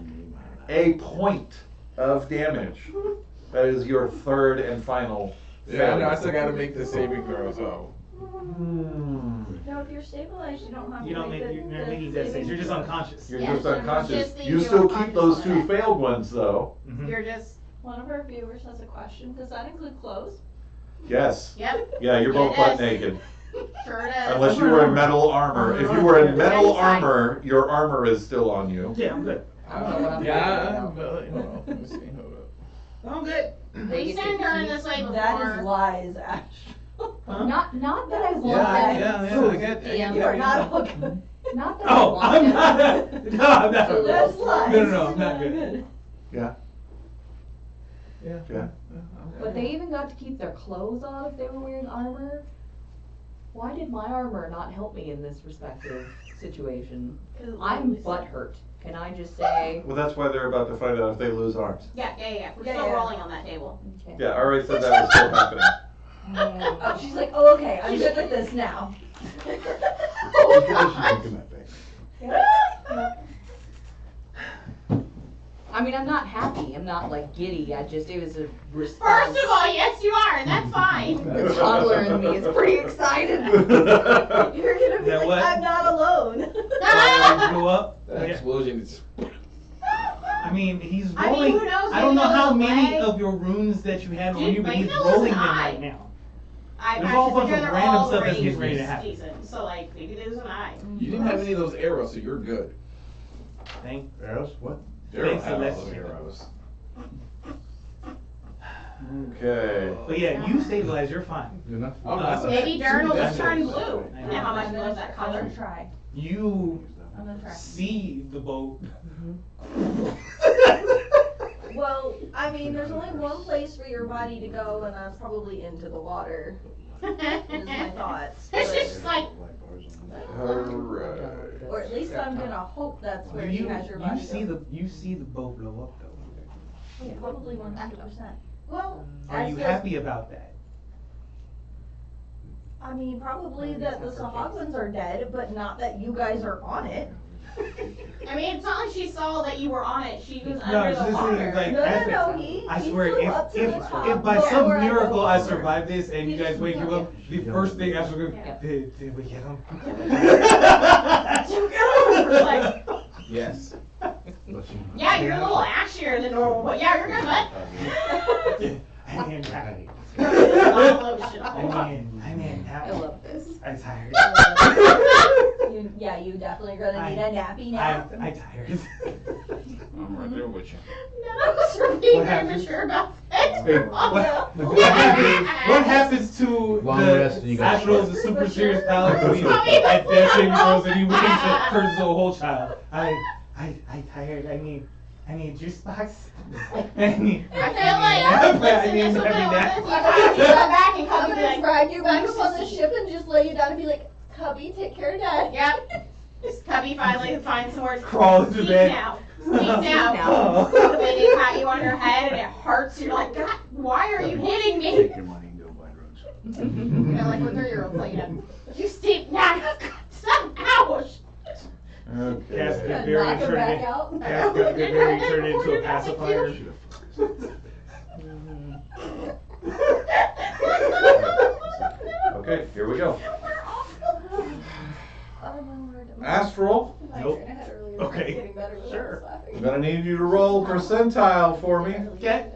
a point of damage, that is your 3rd and final Yeah, I know, I failure. still gotta make the saving throw, so. No, if you're stabilized, you don't have to You don't make. the, You're not making death saves. You're just unconscious. You're Yeah, just so unconscious. just the You still you're keep those unconscious 2 failed ones though. Mhm. You're just, One of our viewers has a question. Does that include clothes? Yes. yep, Yeah, you're both It butt is. naked. sure does. Unless you were in metal armor. If you were in metal Inside. armor, your armor is still on you. Yeah, I'm good. Yeah, but, hold on, let me see, hold up. I'm good. We've seen her this way before. That is lies, Ash. Huh? Not that I want Yeah, that. yeah, I get that. You are not all good. Not that I Oh, want I'm it. not. No, I'm not. That's lies. No, I'm not good. Yeah. Yeah. Yeah. But they even got to keep their clothes on if they were wearing armor. Why did my armor not help me in this respective situation? I'm butthurt. Can I just say? Well, that's why they're about to find out if they lose arms. Yeah. We're Yeah, still yeah. rolling on that table. Okay. Yeah, I already said that was still happening. Oh, she's like, oh, okay, I'm good with this now. I mean, I'm not happy. I'm not like giddy. It was a response. First of all, yes, you are, and that's fine. The toddler in me is pretty excited. You're gonna be That like, what? I'm not alone. You blew up. That Yeah. explosion is. I mean, he's I mean, rolling. who knows? I don't know Maybe how those many legs- of your runes that you have on Dude, you, but maybe he's those rolling them eye. right now. I There's all actually sorts of figure they're random all stuff that's range getting ready to happen. decent, so like maybe there's an eye. You didn't have any of those arrows, so you're good. Thank. Arrows? What? Daryl Thanks, had all those Celestial. arrows. Okay. But yeah, you stabilize. You're fine. Good enough? Oh, that's Maybe Darren will just turn That's- blue. I You know. know how much he loves that color. Try. You I'm gonna try. see the boat. Well, I mean, there's only one place for your body to go, and that's probably into the water. Is my thoughts. It's but- just like, Alright. or at least I'm gonna hope that's where he has your body. You see the boat blow up though. Yeah, probably 100%. well, happy about that? I mean, probably that the Sahagbans are dead, but not that you guys are on it. I mean, it's not like she saw that you were on it. She was No, under the this water. is like, No, he I he swear, flew up to the top if by some before I miracle got I over. survive this and you He guys just wake flew you up, up, the first thing after go, Yeah. did we get him? Like, Yes. yeah, you're a little ashier than normal, but yeah, you're good, bud. I mean, I love this. I'm tired. Yeah, you definitely gonna need a nappy nap. I'm tired. I'm right there with you. None of us are being What very happened? mature about this. What happens to Long the rest and you got Astros, the super serious talent queen, and that baby girls, and he turns into a whole child? I tired. I need juice box. I need. I feel like I need this is every nap. you come back and I'm come be gonna like, drag you back up on the ship and just lay you down and be like, Cubby, take care of Dad. yep. This cubby finally finds some words. Crawl into Speak bed. now. Speak now. Oh. So then they pat you on your head and it hurts. You're like, God, why are you hitting me? Take your money and go buy drugs. You know, like when 3-year-olds like, you sleep now. Some hours. Okay. Casket Knock variant him turned back it. out. Casket variant turned into a pacifier. Okay, here we go. Oh, Astral, Nope. Okay. Sure. I'm gonna need you to roll percentile for me, Okay.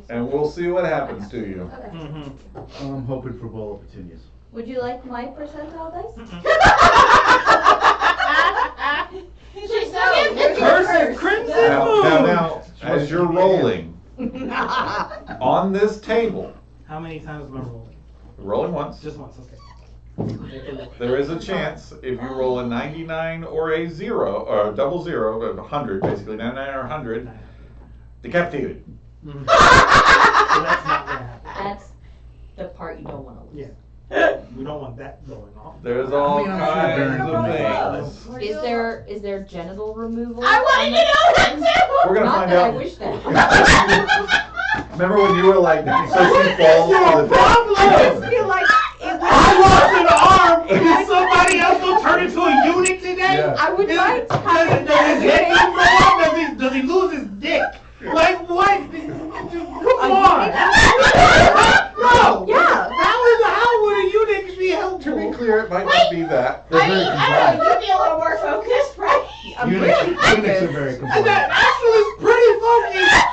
and we'll see what happens to you. Mm-hmm. I'm hoping for bowl of petunias. Would you like my percentile dice? She's so good. Curse crimson moon. Now, as you're rolling, on this table, How many times am I rolling? rolling once, Just once. Okay. there is a chance if you roll a 99 or a 0, or a double 0, a 100, basically 99 or 100, decapitated. Mhm. So that's not gonna happen. That's the part you don't want to lose. Yeah. We don't want that going off. There's all I mean, I'm kinds sure of Baron things. Is there genital removal? I wanted to know that too. We're gonna Not find that I out. wish that. Remember when you were like, so she falls on the problem. feel like I lost an arm. Is somebody else gonna turn into a eunuch today? Yeah. I would like to have Does his head come off? Does he lose his dick? Like what? Come on. No. Yeah. How would a eunuch be To be helpful? clear, it might not be that. I mean, I don't know, you'd be a little more focused, right? I'm Eunuchs really are very And compliant. that Astral is pretty focused.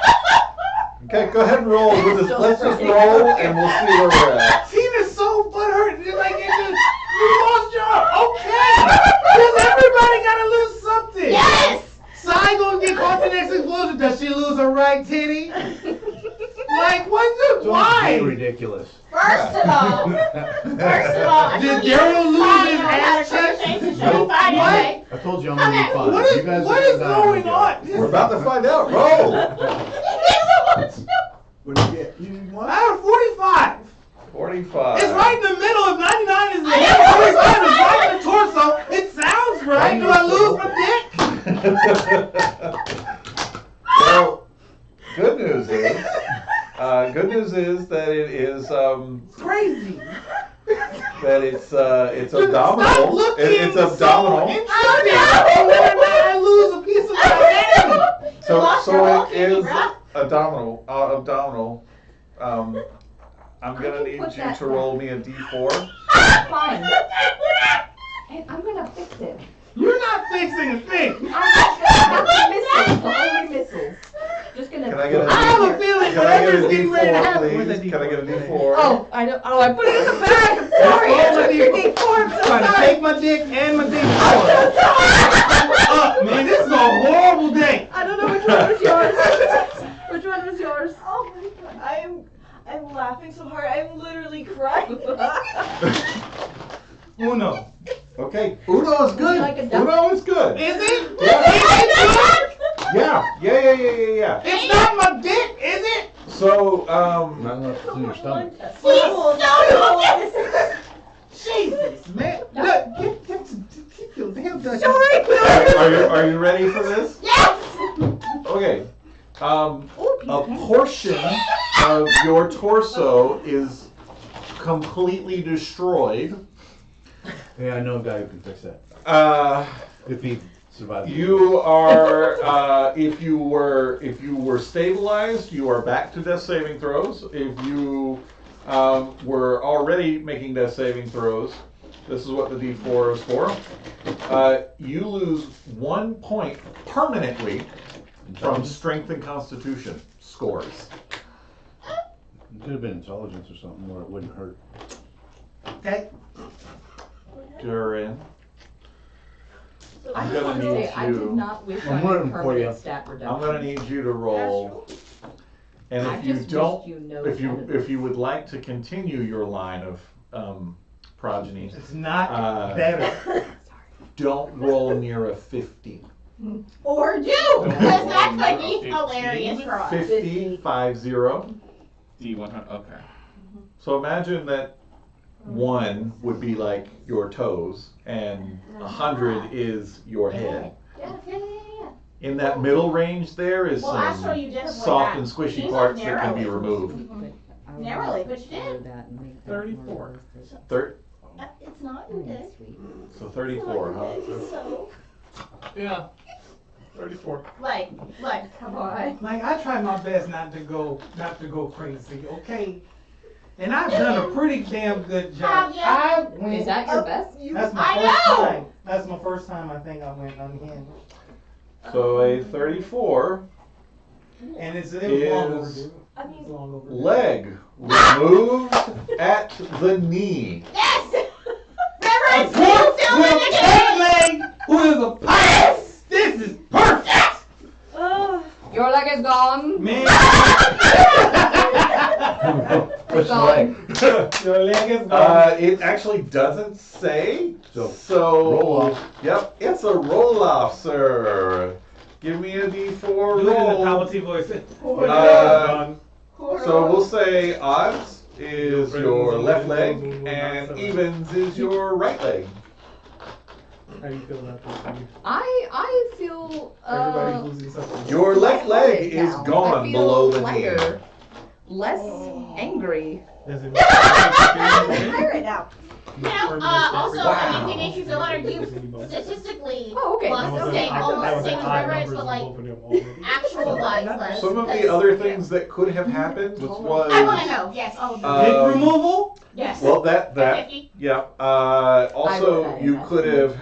Okay, go ahead and roll. Let's just roll and we'll see where we're at. Tina's so butthurt. You're like, you lost your arm. Okay. Because everybody gotta lose something. Yes! Sai gonna get caught the next explosion. Does she lose her right titty? Like, what's the Don't why? be ridiculous. First of all, I Did told you Daryl lose I his know how to ass cheek? conversation should be fine What? anyway. I told you I'm gonna be fine. What You guys is are going on? We're about to find out. Roll. What do you get? You need one? I have 45. 45. It's right in the middle. If 99 is the head, 45 is right in the torso. It sounds right. Do I lose my dick? Well, good news is that it is It's crazy. that it's Stop abdominal. looking It's so abdominal. interesting. Whether or not I lose a piece of my anatomy. So lost your whole it kidney, is bruh. abdominal. I'm gonna need put you that to roll me a d4. fine. And I'm gonna fix it. You're not fixing a thing. I'm just gonna have the missiles, the only missiles. Just gonna. Can I get a I have a feeling Can I get a whatever's getting ready to d4, happen with please? a Can I get a D4? d4? Oh, I don't. Oh, I put it in the bag. I'm sorry. I took your D4. I'm so Trying to sorry. take my dick and my dick. Man, this is a horrible day. I don't know which one was yours. Which one was yours? Oh my god, I'm laughing so hard, I'm literally crying. Uno. Okay, Uno is good. Like a duck? Uno is good. Is it? Yeah. Is it good? Yeah. It's not my dick, is it? So, Not enough to do your stomach. Jesus, man. Look, get your damn Dutch. are you ready for this? Yes! Okay. A Oh, portion of Your torso is completely destroyed. Yeah, I know a guy who can fix that. If he survives. You are, if you were stabilized, you are back to death saving throws. If you were already making death saving throws, this is what the D4 is for. You lose 1 point permanently from strength and constitution scores. It could have been intelligence or something where it wouldn't hurt. Okay. Durin. I I'm just gonna want to say, need I did you. not wish I'm I rooting had for you. permanent stat reduction. I'm gonna need you to roll. And I if you just don't, wished you no if benefit. you would like to continue your line of progeny, It's not better. Don't roll near a 50. Or do, because that could be hilarious for us. 50, 5-0. D100. Okay. So imagine that 1 would be like your toes, and 100 is your head. Yeah. In that middle range there is Well, Astro, you did some avoid soft that. and squishy These parts are that can be narrowly. removed. Narrowly, but you did. 34. It's not your day. So 34, huh? So, Yeah. 34. Like, come on. Like, I try my best not to go crazy, okay? And I've done a pretty damn good job. Have ya? I went Is that your up- best? That's my I first know. time. That's my first time I think I went unhinged. So a 34 And it was long Is- overdue. I It was mean, long overdue. leg removed at the knee. Yes! A Reverend, dwarf still with in a the peg game! leg who is a pirate. This is perfect, Your leg is gone. man. Push the leg. Your leg is gone. It actually doesn't say. So, So roll off. Yep, it's a roll off, sir. Give me a D4 Do it in the roll. Palpatine voice. So we'll say odds is your left leg and evens is your right leg. How you feel about this? I feel Everybody's losing something. Your left leg is now. I gone feel below the knee. lighter, less angry. Does it pirate now. Now, also, I mean, it makes you feel better. You statistically Oh, okay. plus the same, almost same as Reverend, but like actual wise less. Some of the other things that could have happened was I want to know. Yes, all of them. Dick removal? Yes. well that 50. yeah. I Also, would you say could have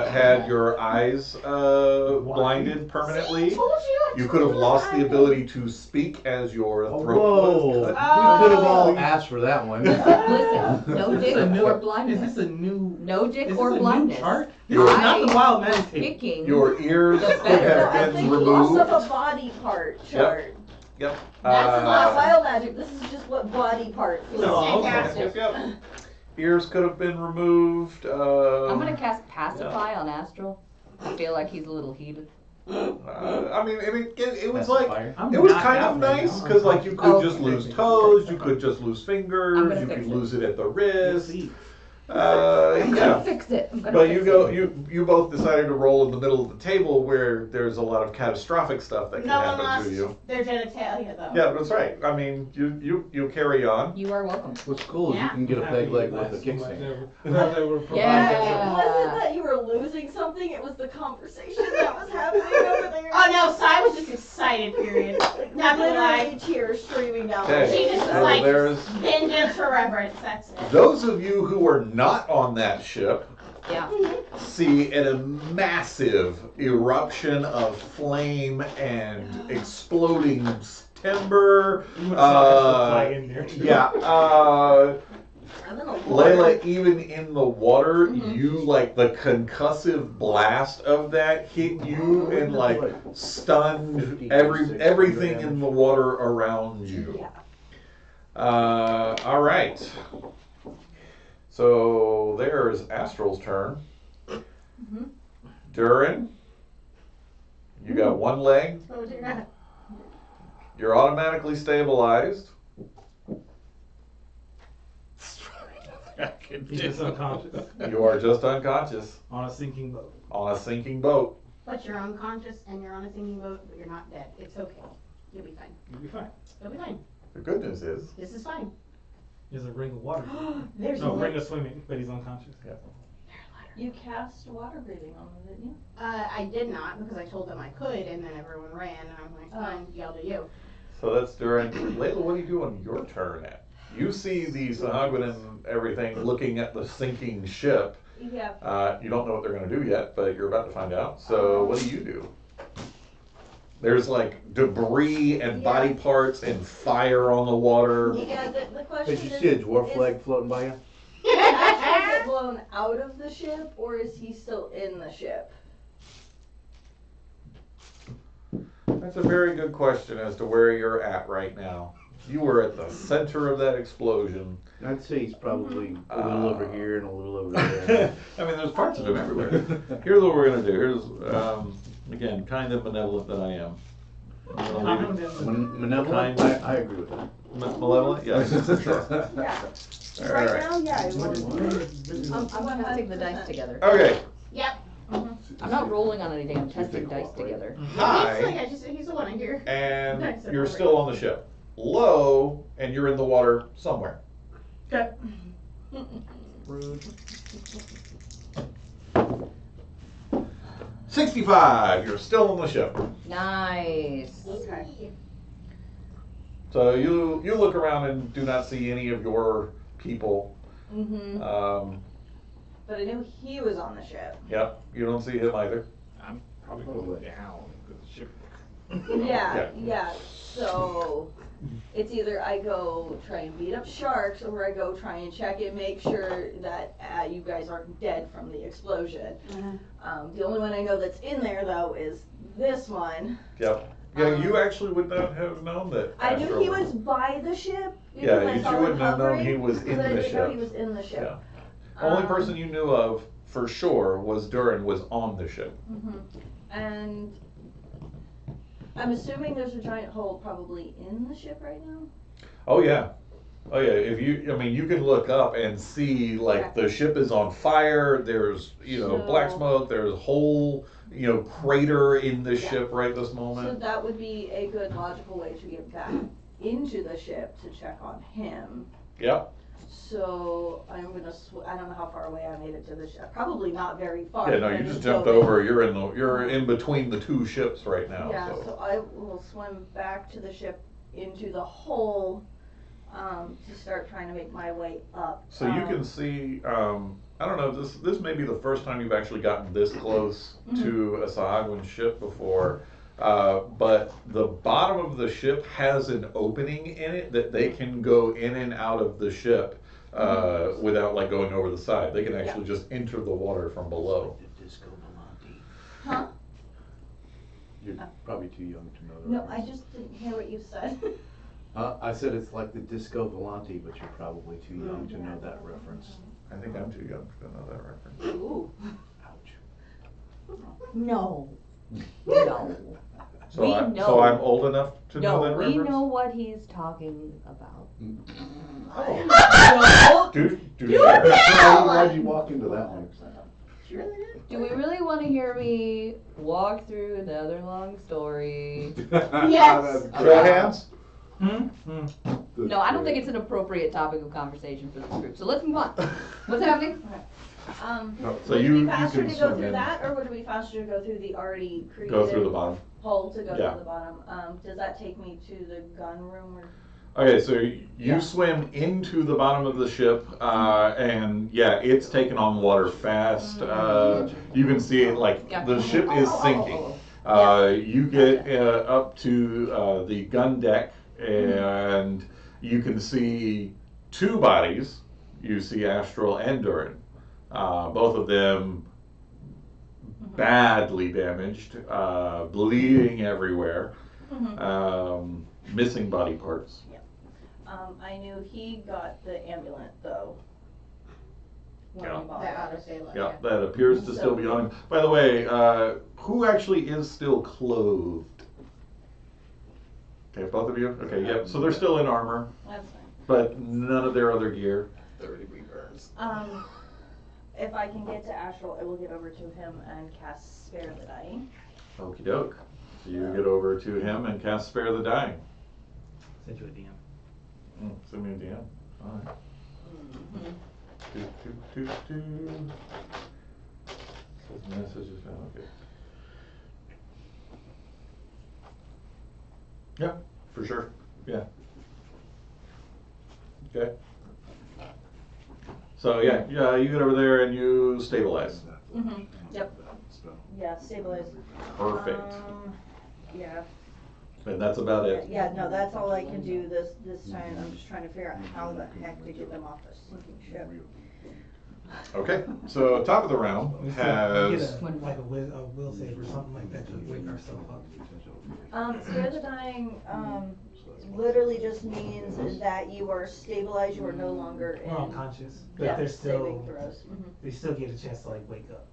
had your eyes blinded permanently. See, I told you. You could have lost the ability to speak as your throat Whoa. was We cut. could have all asked for that one. Listen, no dick or Is blindness. this a new? No dick Is or this a blindness. new chart? This is not the Wild Man table. Picking. Your ears The could better. I have been think loss removed. of a body part chart. Yep. That's Not wild magic, this is just what body part feels No, like. okay. Fantastic. Yep. Ears could have been removed. I'm gonna cast Pacify on Astral. I feel like he's a little heated. I mean, it was That's like fire. I'm it was knocked kind out of right nice now. because like you could Oh. just lose toes, you could just lose I'm fingers, gonna you fix could it. lose it at the We'll wrist. see. I'm gonna Yeah. fix it. I'm gonna But fix you both decided to roll in the middle of the table where there's a lot of catastrophic stuff that can No one happen lost to you. their genitalia though. Yeah, that's right. I mean, you carry on. You are welcome. What's cool is you can get a peg leg with a kickstand. Yeah. It wasn't that you were losing something, it was the conversation that was happening over there. Oh no, Sai was just excited. Period. Not gonna Literally lie. tears streaming down Okay. my She face. just So like there's vengeance for reverence. That's it. those of you who are not on that ship Yeah. see a massive eruption of flame and exploding timber. Yeah. I'm in a Layla, even in the water, you like the concussive blast of that hit you and like stunned everything in the water around you. Yeah. All right. So there's Astral's turn. Durin, you got one leg. Oh dear God. You're automatically stabilized. I can He's just unconscious You are just unconscious on a sinking boat. on a sinking boat. But you're unconscious and you're on a sinking boat, but you're not dead. It's okay. You'll be fine. You'll be fine. You'll be fine. The good news is, This is fine. There's a ring of water. There's No, a ring of swimming, but he's unconscious. yeah. You cast water breathing on them, didn't you? I did not because I told them I could, and then everyone ran, and I'm like, fine, y'all do you. So that's during, Layla, what do you do on your turn at? You see the Sahagwin and everything looking at the sinking ship. Yeah. You don't know what they're gonna do yet, but you're about to find out. So what do you do? There's like debris and body parts and fire on the water. Yeah, the question Did is. you see a dwarf is- flag floating by you? Did Astral get blown out of the ship, or is he still in the ship? That's a very good question as to where you're at right now. You were at the center of that explosion. I'd say he's probably a little over here and a little over there. I mean, there's parts of him everywhere. Here's what we're gonna do. Here's, again, kind of benevolent that I am. I'm gonna leave it- Malevolent? Kind- I agree with that. Malevolent? Yes, sure. Yeah. All Right right. now, yeah, it was. I'm testing the dice together. Okay. Yep. I'm not rolling on anything, I'm testing dice together. High, He's like, he's the one in here. and Nice. you're still on the ship. Low, and you're in the water somewhere. Okay. Rude. 65, you're still on the ship. Nice. Okay. So you look around and do not see any of your people. Mm-hmm. But I knew he was on the ship. Yep, you don't see him either. I'm probably going down because the ship. Yeah. So it's either I go try and beat up sharks, or I go try and check and make sure that you guys aren't dead from the explosion. The only one I know that's in there though is this one. Yep. Yeah, you actually would not have known that. I knew Astro he was- was by the ship. Yeah, because I you saw him wouldn't have known hovering, he was in but I the didn't know he ship. was in the ship. Yeah. Only person you knew of for sure was Durin was on the ship. Mhm. And I'm assuming there's a giant hole probably in the ship right now. Oh yeah. Oh yeah, if you, I mean, you can look up and see, like, the ship is on fire, there's, black So- smoke, there's a whole, crater in the Yeah. ship right this So moment. that would be a good logical way to get back into the ship to check on him. Yep. So I'm gonna, I don't know how far away I made it to the ship, probably not very far. Yeah, no, you just jumped over, you're in between the two ships right now, Yeah, so. so I will swim back to the ship into the hole, to start trying to make my way up. So you can see, I don't know, this may be the first time you've actually gotten this close to a Sahagwin ship before, but the bottom of the ship has an opening in it that they can go in and out of the ship without like going over the side. They can actually just enter the water from below. The Disco Volante. Huh? You're probably too young to know that. No, I just didn't hear what you said. I said it's like the Disco Volante, but you're probably too young to know that reference. I think I'm too young to know that reference. Ooh. Ouch. No. No. So We so know. I'm old enough to know that No, we reference? know what he's talking about. Oh. Do share. Why'd you walk into that one? Do we really want to hear me walk through another long story? Yes. Show of hands? No, I don't think it's an appropriate topic of conversation for this group. So let's move on. What's happening? So Would it you be faster can to go swim through in. that, or would it be faster to go through the already created Go through the bottom. hole to go Yeah. to the bottom? Does that take me to the gun room or? Okay, so you swim into the bottom of the ship, and yeah, it's taking on water fast. You can see it, like, the ship is sinking. You get up to the gun deck, and you can see two bodies. You see Astral and Durin. Both of them badly damaged, bleeding everywhere, missing body parts. I knew he got the amulet though. When Yeah. we bought That it. ought to say like Yeah, that. that appears to still be on him. By the way, who actually is still clothed? Okay, both of you? Okay, yep, so they're still in armor, That's fine. but none of their other gear. 30-degree burns. If I can get to Astral, I will get over to him and cast Spare the Dying. Okie doke. So you get over to him and cast Spare the Dying. Send you a DM. Send me a DM. Alright. Says messages found, okay. Yeah, for sure, yeah. Okay. So yeah, you get over there and you stabilize. Yep. Yeah, stabilize. Perfect. Yeah. And that's about it. Yeah, no, that's all I can do this time. I'm just trying to figure out how the heck to get them off the sinking ship. Okay, so top of the round Get has, like a will save or something like that to wake ourselves up. Spare the dying, literally just means that you are stabilized, you are no longer in. We're unconscious, but Yeah, they're still, saving throws. they still get a chance to like wake up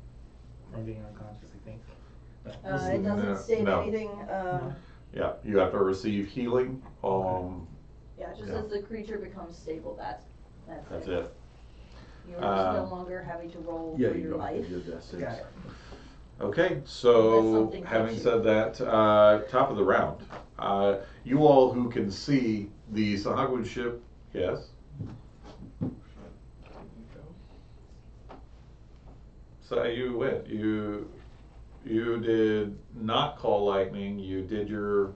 from being unconscious, I think. It doesn't state No. anything, yeah, you have to receive healing. yeah, just Yeah. as the creature becomes stable, that's That's it. You're just no longer having to roll for your life. Got it. Okay, Unless so something having hits said that, top of the round, you all who can see the Sahagwin ship, yes? So you went, you did not call lightning, you did your,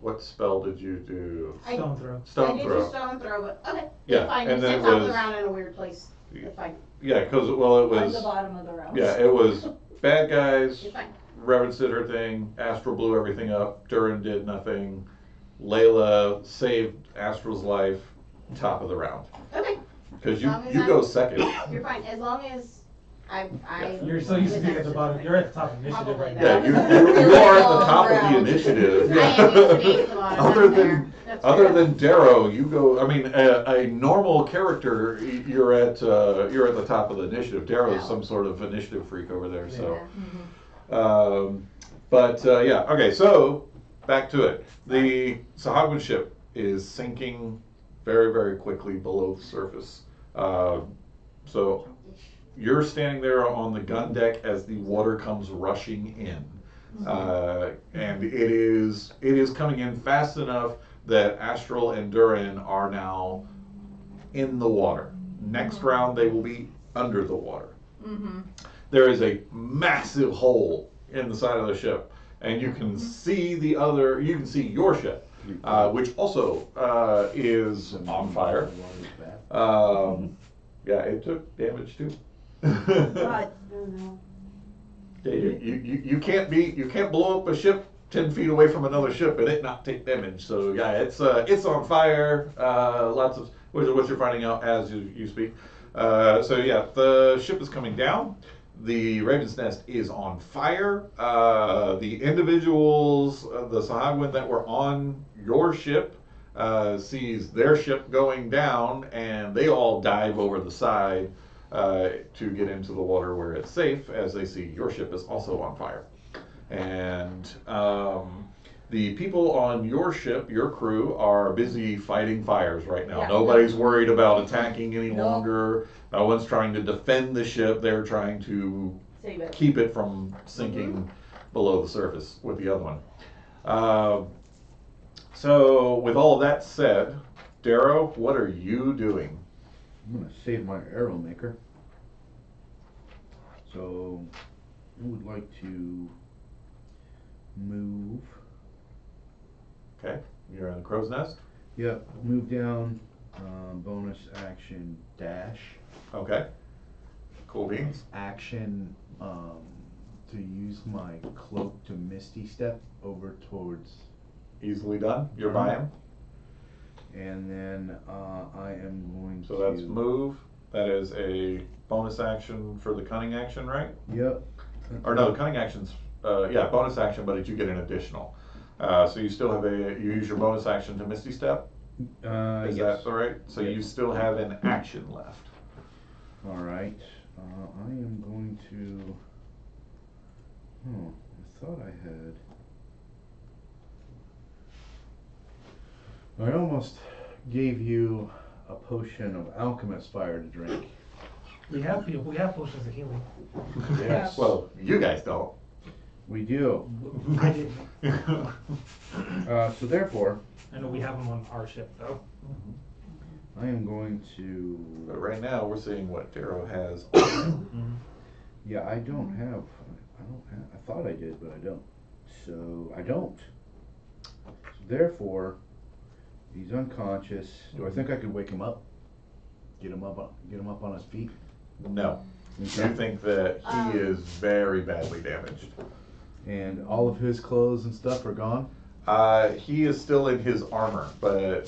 what spell did you do? Stone throw. I Stone did throw. your stone throw, but okay. Yeah, It's fine. and You then said it top of the was- round in a weird place. It's fine. Yeah, cause, well, it On was, the bottom of the round. yeah, it was bad guys, It's fine. Reverence did her thing, Astral blew everything up, Durin did nothing, Layla saved Astral's life, top of the round. Okay. Cause you, As long as you go I'm- second. You're fine. As long as I. You're so used to being at the bottom, you're at the top of the initiative right Yeah, now. you are at the top of the initiative. I am used to being at the bottom. Other That's than, fair. That's other fair. than Darrow, you go, I mean, a normal character, you're at the top of the initiative. Darrow's Yeah. some sort of initiative freak over there, so. Yeah. Yeah, okay, so back to it. The Sahagwin ship is sinking very, very quickly below the surface. So you're standing there on the gun deck as the water comes rushing in. And it is coming in fast enough that Astral and Durin are now in the water. Next round they will be under the water. There is a massive hole in the side of the ship, and you can see you can see your ship, which also is on fire. Yeah, it took damage too. God, no. You can't blow up a ship 10 feet away from another ship and it not take damage. So yeah, it's on fire. Lots of what you're finding out as you speak. So yeah, the ship is coming down. The Raven's Nest is on fire. The individuals, the Sahagwin that were on your ship, sees their ship going down, and they all dive over the side to get into the water where it's safe, as they see your ship is also on fire. And the people on your ship, your crew, are busy fighting fires right now. Yeah. Nobody's worried about attacking any No. longer. No one's trying to defend the ship. They're trying to Save it. keep it from sinking below the surface with the other one. So with all of that said, Darrow, what are you doing? I'm gonna save my arrow maker. So I would like to move. Okay, you're in the crow's nest. Yep, move down, bonus action dash. Okay, cool beans. Action to use my cloak to Misty Step over towards. Easily done. You're by him. And then I am going So to. that's move. That is a bonus action for the cunning action, right? Yep. Or no, the cunning action's bonus action, but you get an additional. So you still have you use your bonus action to Misty Step. Is Yes. that all right? So you still have an action left. All right. I am going to. Oh, I thought I had. I almost gave you a potion of alchemist fire to drink. We have potions of healing. Yes. Well, you guys don't. We do. I didn't. So therefore, I know we have them on our ship though. I am going to. But right now, we're seeing what Darrow has. Yeah, I don't have. I thought I did, but I don't. So I don't. So therefore, he's unconscious. Do I think I could wake him up? Get him up on his feet. No. Okay. You think that he is very badly damaged. And all of his clothes and stuff are gone? He is still in his armor, but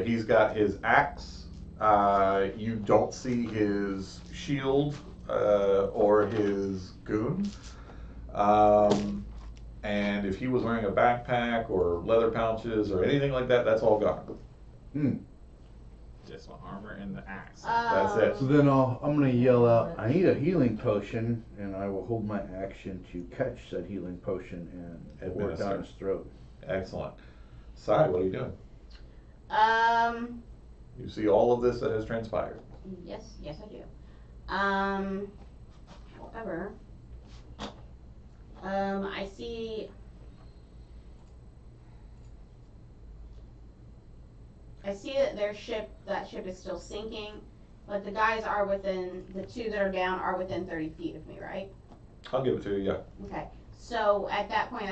he's got his axe. You don't see his shield or his goon. And if he was wearing a backpack or leather pouches or anything like that, that's all gone. Just my armor and the axe. That's it. So then I'm gonna yell out, I need a healing potion, and I will hold my action to catch said healing potion and pour it down his throat. Excellent. Sai, what are you doing? You see all of this that has transpired. Yes, I do. However, I see that that ship is still sinking, but the guys are within, the two that are down are within 30 feet of me, right? I'll give it to you, yeah. Okay, so at that point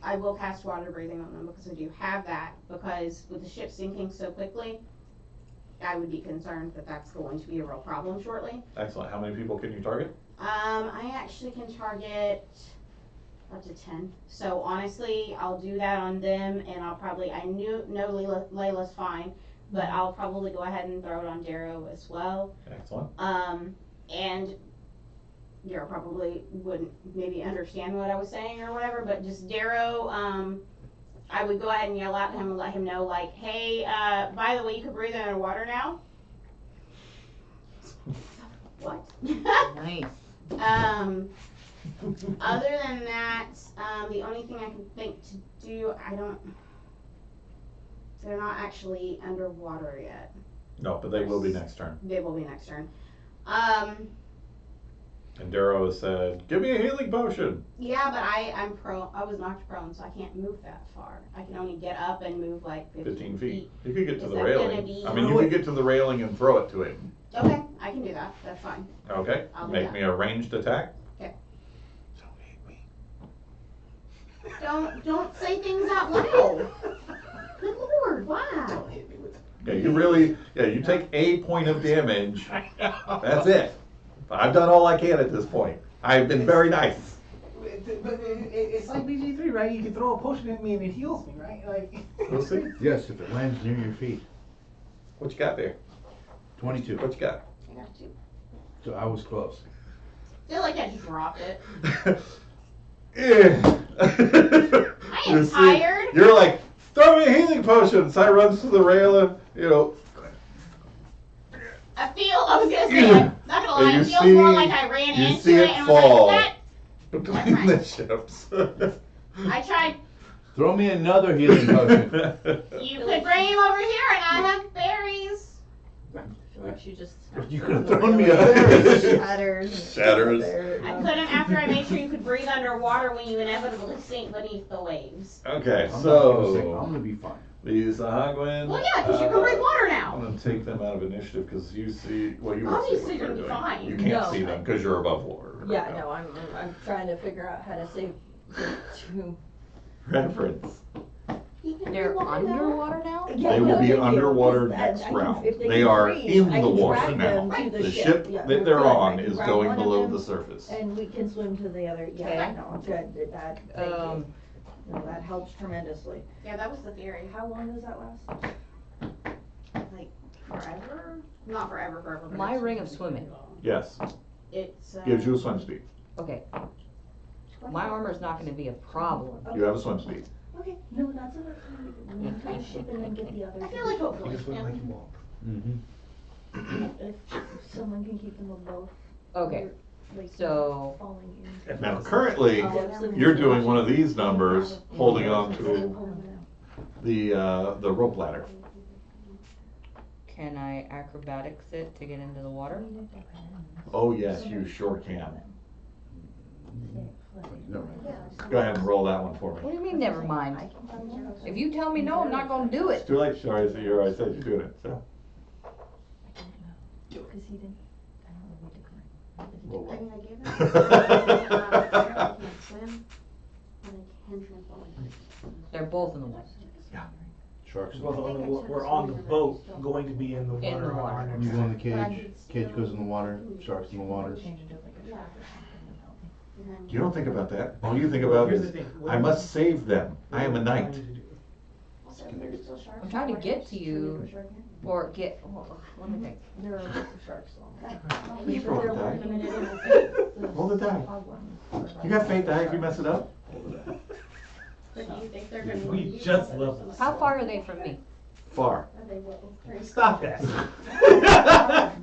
I will cast water breathing on them because I do have that, because with the ship sinking so quickly, I would be concerned that that's going to be a real problem shortly. Excellent. How many people can you target? I actually can target up to 10. So honestly, I'll do that on them, and I know Layla's fine, but I'll probably go ahead and throw it on Darrow as well. Excellent. And Darrow probably wouldn't maybe understand what I was saying or whatever, but just Darrow, I would go ahead and yell out to him and let him know, like, hey, by the way, you can breathe underwater now. What? Nice. Other than that, the only thing I can think to do, they're not actually underwater yet. No, but they will be next turn. They will be next turn. And Darrow has said, give me a healing potion. Yeah, but I'm prone. I was knocked prone, so I can't move that far. I can only get up and move like 15 feet. You could get to Is the that railing. gonna be- I mean, you could get to the railing and throw it to him. Okay, I can do that. That's fine. Okay, I'll do make that. me a ranged attack. Okay. Don't say things out loud. Good Lord, wow. Yeah, you take a point of damage. That's it. I've done all I can at this point. I've been very nice. But it's like BG3, right? You can throw a potion at me and it heals me, right? Like. We'll see. Yes, if it lands near your feet. What you got there? 22. What you got? I got two. So I was close. I feel like I just dropped it. I am tired. You're like, throw me a healing potion. So I runs to the rail, I was gonna say, I'm not gonna lie, you it feels see- more like I ran you into see it and fall. was like, between the ships. I tried. Throw me another healing potion. You could bring him over here and I have berries. Which you just. You could have thrown me a berry. Shatters. Shatters. I couldn't after I made sure you could breathe underwater when you inevitably sink beneath the waves. Okay, I'm not so gonna be fine. these Sahagwin. Well, yeah, because you can breathe water I'm now. gonna take them out of initiative because you see, well, you will see Obviously what they're you're doing. fine. You can't No. see them because you're above water. Yeah, no, I'm trying to figure out how to save to. Reference. You can They're breathe water now. underwater now? They will be underwater next I can- round. if They can are breathe, in I the can water drag now. them to The ship. ship Yeah, that we're they're good. I on can is grab going one of below them, the surface. And we can swim to the other, yeah, Okay. no, good, that, thank you. No, that helps tremendously. Yeah, that was the theory. How long does that last? Like forever? Not forever, but My it's- ring of swimming. Yes, It's gives you a swim speed. Okay. My armor's not gonna be a problem. You have a swim speed. Okay, no, that's enough time. We need to ship and then get the others. I feel like hopefully. Yeah. Mm-hmm. If someone can keep them above. Okay, like, so- falling in. Now, currently, you're doing one of these numbers, holding on to the rope ladder. can I acrobatics it to get into the water? Oh, yes, you sure can. Never mind. Go ahead and roll that one for What me. do you mean, never mind? If you tell me no, I'm not gonna do It's it. too late, you already said you're doing it, so. Because he didn't, I don't know what the Roll I one. mean, I gave him. I can't swim, and I can transform into. They're both in the water. Sharks. Well, we're on the boat, going to be in the In the water on our water. next. You go in the cage, cage goes in the water, sharks in the water. change into like a shark or something and help me. And then- You don't think about that. All you think about Here's the is, thing, I must save them. I am a knight. Also, there's still sharks. I'm trying to get to Should we you. go shark here? Or get, well, let me think. There are lots of sharks along Please But roll they're the die. limited in the- Roll the die. hog ones. You got fate die if you mess it up? But do you think they're gonna? We use just that love or this. How far are they from me? Far. Are they what? Stop that.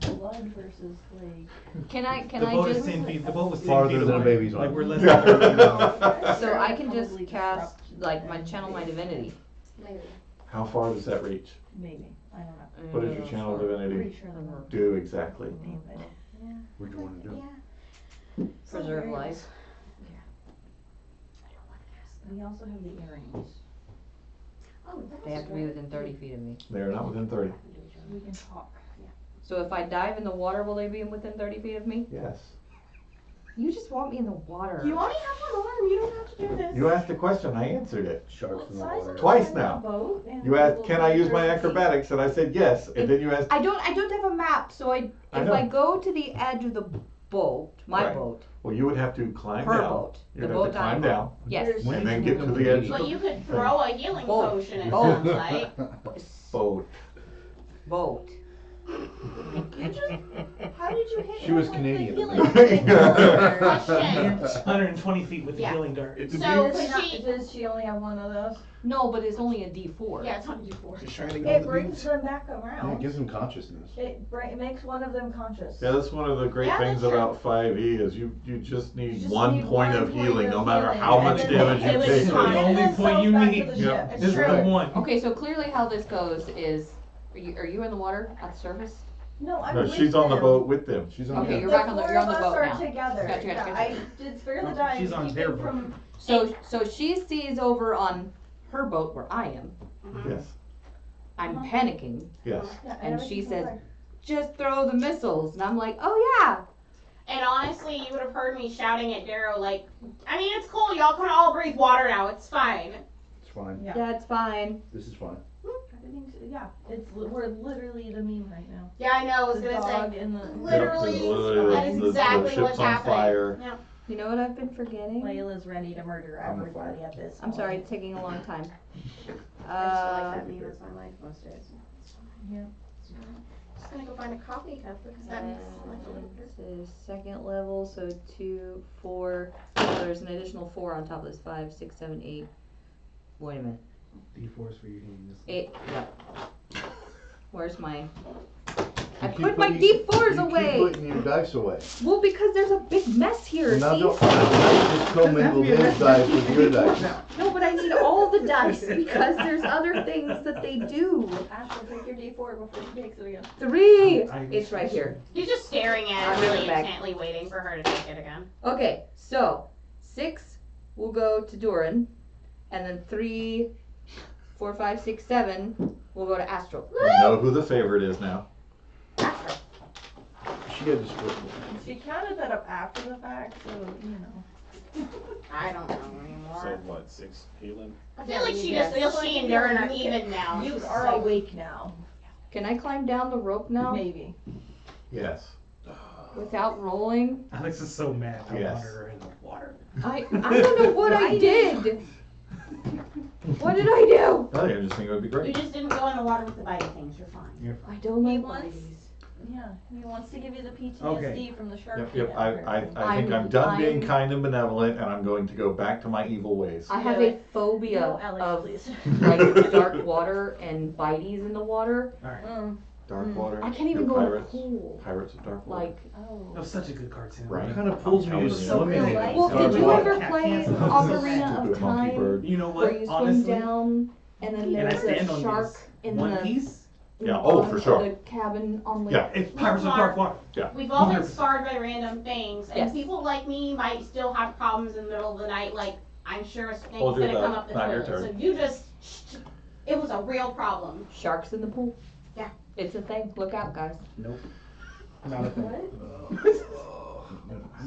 Blood versus like. Can I The boat is just, 10 feet, the boat was 10 Farther feet than a away. baby's Like arm. we're less than 30 feet. so I can just Probably cast, disrupt like, my and- channel my divinity? Maybe. How far does that reach? Maybe, I don't know. What does your channel divinity Pretty sure they were. do exactly? Yeah. What do you wanna do? Yeah. Preserve life. I don't wanna ask. We also have the earrings. Oh, that's They have to be within 30 feet of me. They are not within 30. We can talk. So if I dive in the water, will they be within 30 feet of me? Yes. You just want me in the water. You only have one arm, you don't have to do this. You asked a question, I answered it. Sharks in the What size water. are Twice On the now. boat and You asked, we'll can I be use my 30 feet. acrobatics? And I said yes. And then you asked, I don't have a map, so I if know. I go to the edge of the boat, my Right. boat, well, you would have to climb her down. boat, the You'd have boat to climb I'm down on. Yes. and then get to the edge But of you the could throw a healing Boat. potion, it Boat. sounds like. boat. Boat. How did you hit She him was with Canadian. the healing? Question. 120 feet with the Yeah. healing dart. It's a So beast. could she, Does she only have one of those? No, but it's only a D4. yeah, it's on D4. Just trying to get It the brings beats. them back Yeah, it around. gives them consciousness. It makes one of them conscious. Yeah, that's one of the great Yeah, things that's true. about 5e is you just need You just one need point one of point healing, of no matter healing, how and much then damage it you was take. fine. The only And point you themselves back need to the Yeah. ship. is It's the true. one. Okay, so clearly how this goes is, are you in the water at the surface? No, I'm No, with she's on the them. boat with them. She's on Okay, the you're The back on the, four you're on of the us boat are now. together. Gotcha, Yeah, gotcha, I did spare the Oh, dying. she's on keep their it boat. from. So she sees over on her boat where I am. Yes, I'm panicking. yes. Yeah, And everything she comes says, back. just throw the missiles. And I'm like, oh yeah. And honestly, you would have heard me shouting at Darrow, like, I mean, it's cool, y'all can all breathe water now, it's fine. It's fine. Yeah. That's fine. This is fine. Everything's, yeah, we're literally the meme right now. Yeah, I know, I was The gonna dog say, in the. literally, that is the exactly ship's what's on happening. fire. Yeah. You know what I've been forgetting? Layla's ready to murder I'm everybody at this I'm point. sorry, it's taking a long time. I still like that meme, that's my life most days. Yeah. Just gonna go find a coffee cup because that makes life a little better. This is second level, so 2, 4. So there's an additional 4 on top of this. 5, 6, 7, 8. Wait a minute. D4s for your healing. 8. Yep. Where's my? I You keep put my putting- D4s you away. keep putting your dice away. Well, because there's a big mess here. Now See? don't just commingle his dice with your dice. No, but I need all the dice because there's other things that they do. Ashley, take your D4 before she takes it again. 3. It's right here. He's just staring at I'll it give really it back. intently, waiting for her to take it again. Okay, so 6 will go to Doran, and then 3, 4, 5, 6, 7 will go to Astral. We know who the favorite is now. She had to split. She counted that up after the fact, so, you know. I don't know anymore. So what, 6 healing? I feel like she Yeah, just feels so she you and Darren can- are even now. You She's are like, awake now. Can I climb down the rope now Maybe. Yes. without rolling? Alex is so mad. I Yes. wanted her in the water. I don't know what I did. What did I do? I think I just think it would be You great. just didn't go in the water with the biting things, you're fine. I don't He like wants- bodies. Yeah, he wants to give you the PTSD Okay. from the shark. Yep, feet yep. I think I'm done being kind and benevolent, and I'm going to go back to my evil ways. I have Yeah. a phobia No, Alex, of please. like dark water and bites in the water. Alright. Dark water. I can't even You're go in pirates. the pool. Pirates of dark water. Like, Oh. That was such a good cartoon. Right. It kind of pulls me I'm into telling you. swimming. So real well, life. did you Dark ever Cat play cancer. Ocarina Stupid of monkey Time? bird. You know Where what? you swim Honestly, down and then and I there's stand a on shark this. in One the Piece in Yeah, the oh, bottom for of sure. the cabin on Lake? Yeah. It's Pirates of Dark Water. We've all been 100%. scarred by random things, and Yes. people like me might still have problems in the middle of the night, like, I'm sure a snake's Hold your gonna come thought, up the not your toilet, so turn. you just, it was a real problem. Sharks in the pool? Yeah. It's a thing. Look out, guys. Nope. Not a thing.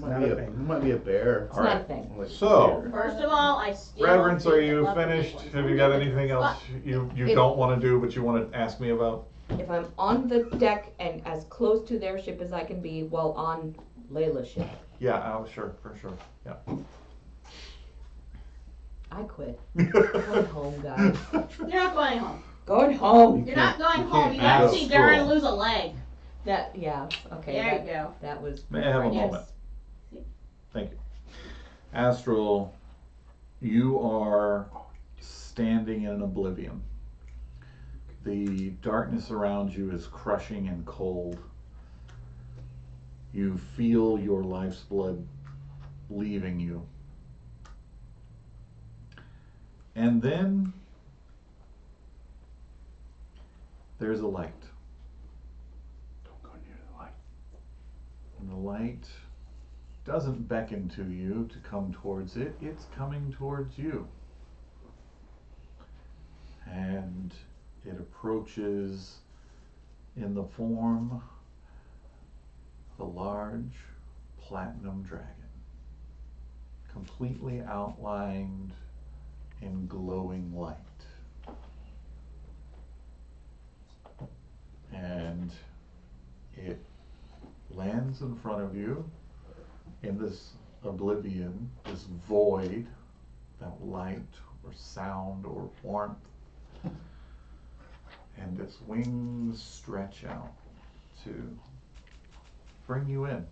It might be a bear. It's All not a right. thing. Like So- deer. First of all, I still. Reverence, are think you love the big finished? ones. Have you got anything else you If- don't want to do but you want to ask me about? If I'm on the deck and as close to their ship as I can be while on Layla's ship, Yeah, oh, sure, for sure. Yeah. I quit. Going home, guys. You're not going home. Going home. You're not going you home. can't You got to ask see school. Darren lose a leg. That, yeah, okay. There you go. That was. May I have a yes. moment? Thank you. Astral, you are standing in an oblivion. The darkness around you is crushing and cold. You feel your life's blood leaving you. And then there's a light. Don't go near the light. And the light doesn't beckon to you to come towards it, it's coming towards you. And it approaches in the form of a large platinum dragon, completely outlined in glowing light. And it lands in front of you in this oblivion, this void, without light or sound or warmth. And its wings stretch out to bring you in.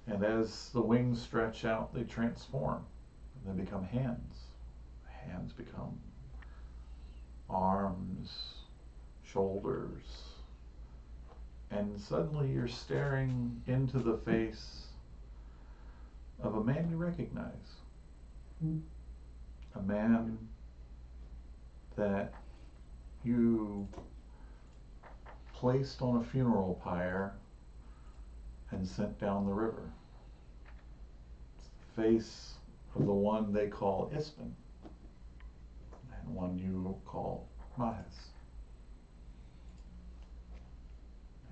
And as the wings stretch out, they transform. They become hands. Hands become arms, shoulders. And suddenly you're staring into the face of a man you recognize. A man that you placed on a funeral pyre and sent down the river. It's the face of the one they call Ispen, and one you call Mahes.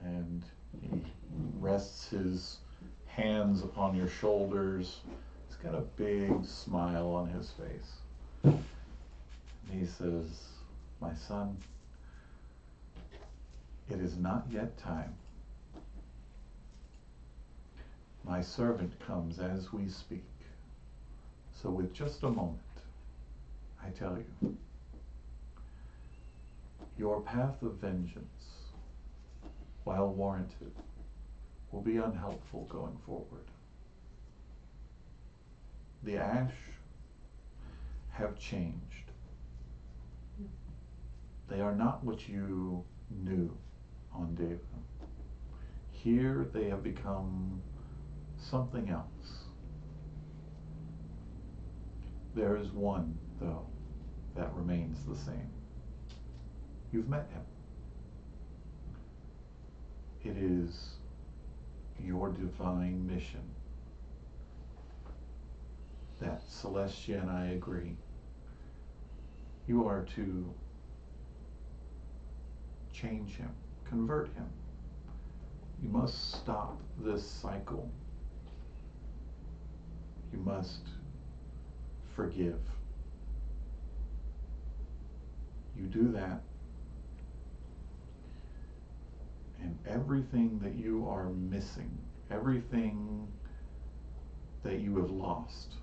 And he rests his hands upon your shoulders. He's got a big smile on his face. And he says, "My son, it is not yet time. My servant comes as we speak. So with just a moment, I tell you, your path of vengeance, while warranted, will be unhelpful going forward. The Ash have changed. They are not what you knew on David. Here they have become something else. There is one, though, that remains the same. You've met him. It is your divine mission that Celestia and I agree. You are to change him, convert him. You must stop this cycle. You must forgive. You do that, and everything that you are missing, everything that you have lost,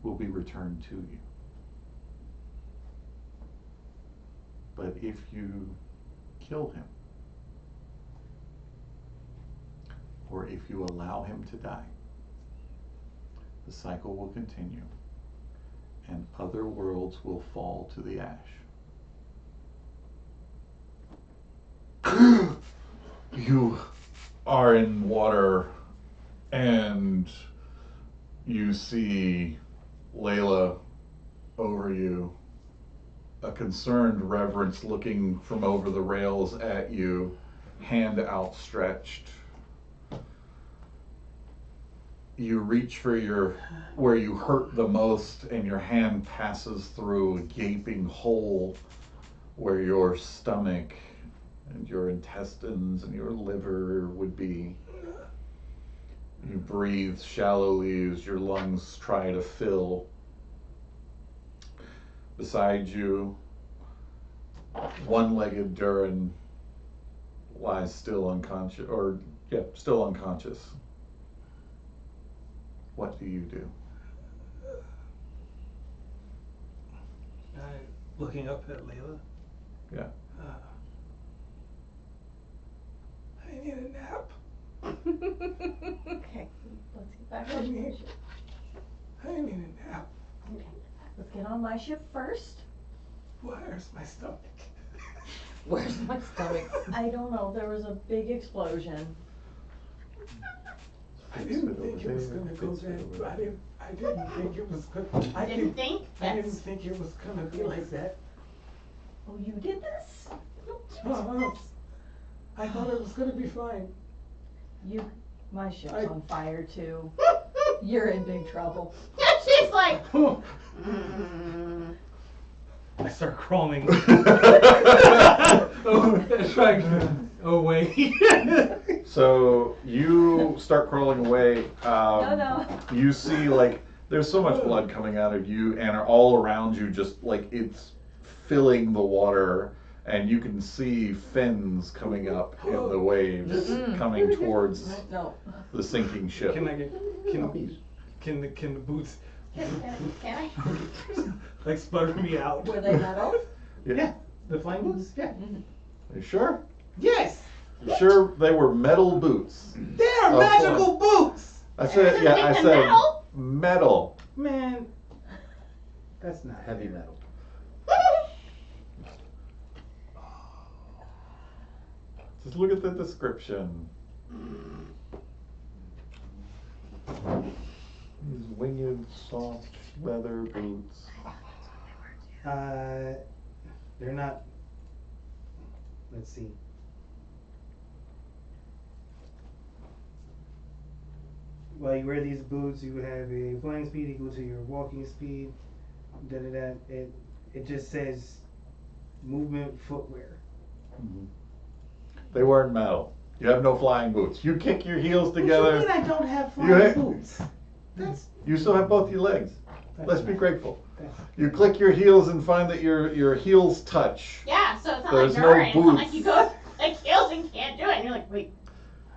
will be returned to you. But if you kill him, or if you allow him to die, the cycle will continue, and other worlds will fall to the ash. You are in water, and you see Layla over you, a concerned reverence looking from over the rails at you, hand outstretched. You reach for where you hurt the most, and your hand passes through a gaping hole where your stomach and your intestines and your liver would be. You breathe shallowly as your lungs try to fill. Beside you, one-legged Durin lies still unconscious, still unconscious. What do you do? Looking up at Layla. Yeah. I need a nap. Okay, let's get back on my ship. I need a nap. Okay, let's get on my ship first. Where's my stomach? Where's my stomach? I don't know, there was a big explosion. I didn't think it was gonna go that. I didn't think it was gonna. I didn't think? I didn't think it was gonna be like that. Oh, you did this? I thought it was gonna be fine. My ship's on fire too. You're in big trouble. She's like, I start crawling. Away. So you start crawling away. No. You see, like, there's so much blood coming out of you, and all around you, just like it's filling the water, and you can see fins coming up in the waves, coming towards No. the sinking ship. Can the boots can I? like sputter me out? Were they metal? Yeah. The flying boots? Yeah. You sure? Yes. You sure they were metal boots? They are Of magical boots. I said, yeah, I With the said metal? metal. Man, that's not Heavy metal. Just look at the description. These winged, soft leather boots. They're not. Let's see. While you wear these boots, you have a flying speed equal to your walking speed. It just says movement footwear. Mm-hmm. They weren't metal. You have no flying boots. You kick your heels together. What do you mean I don't have You flying ha- boots? You still have both your legs. That's Let's be not- grateful. that's- You click your heels and find that your heels touch. Yeah, so it's not There's like no Durin. It's not like boots. you go like heels and can't do it. And you're like, wait.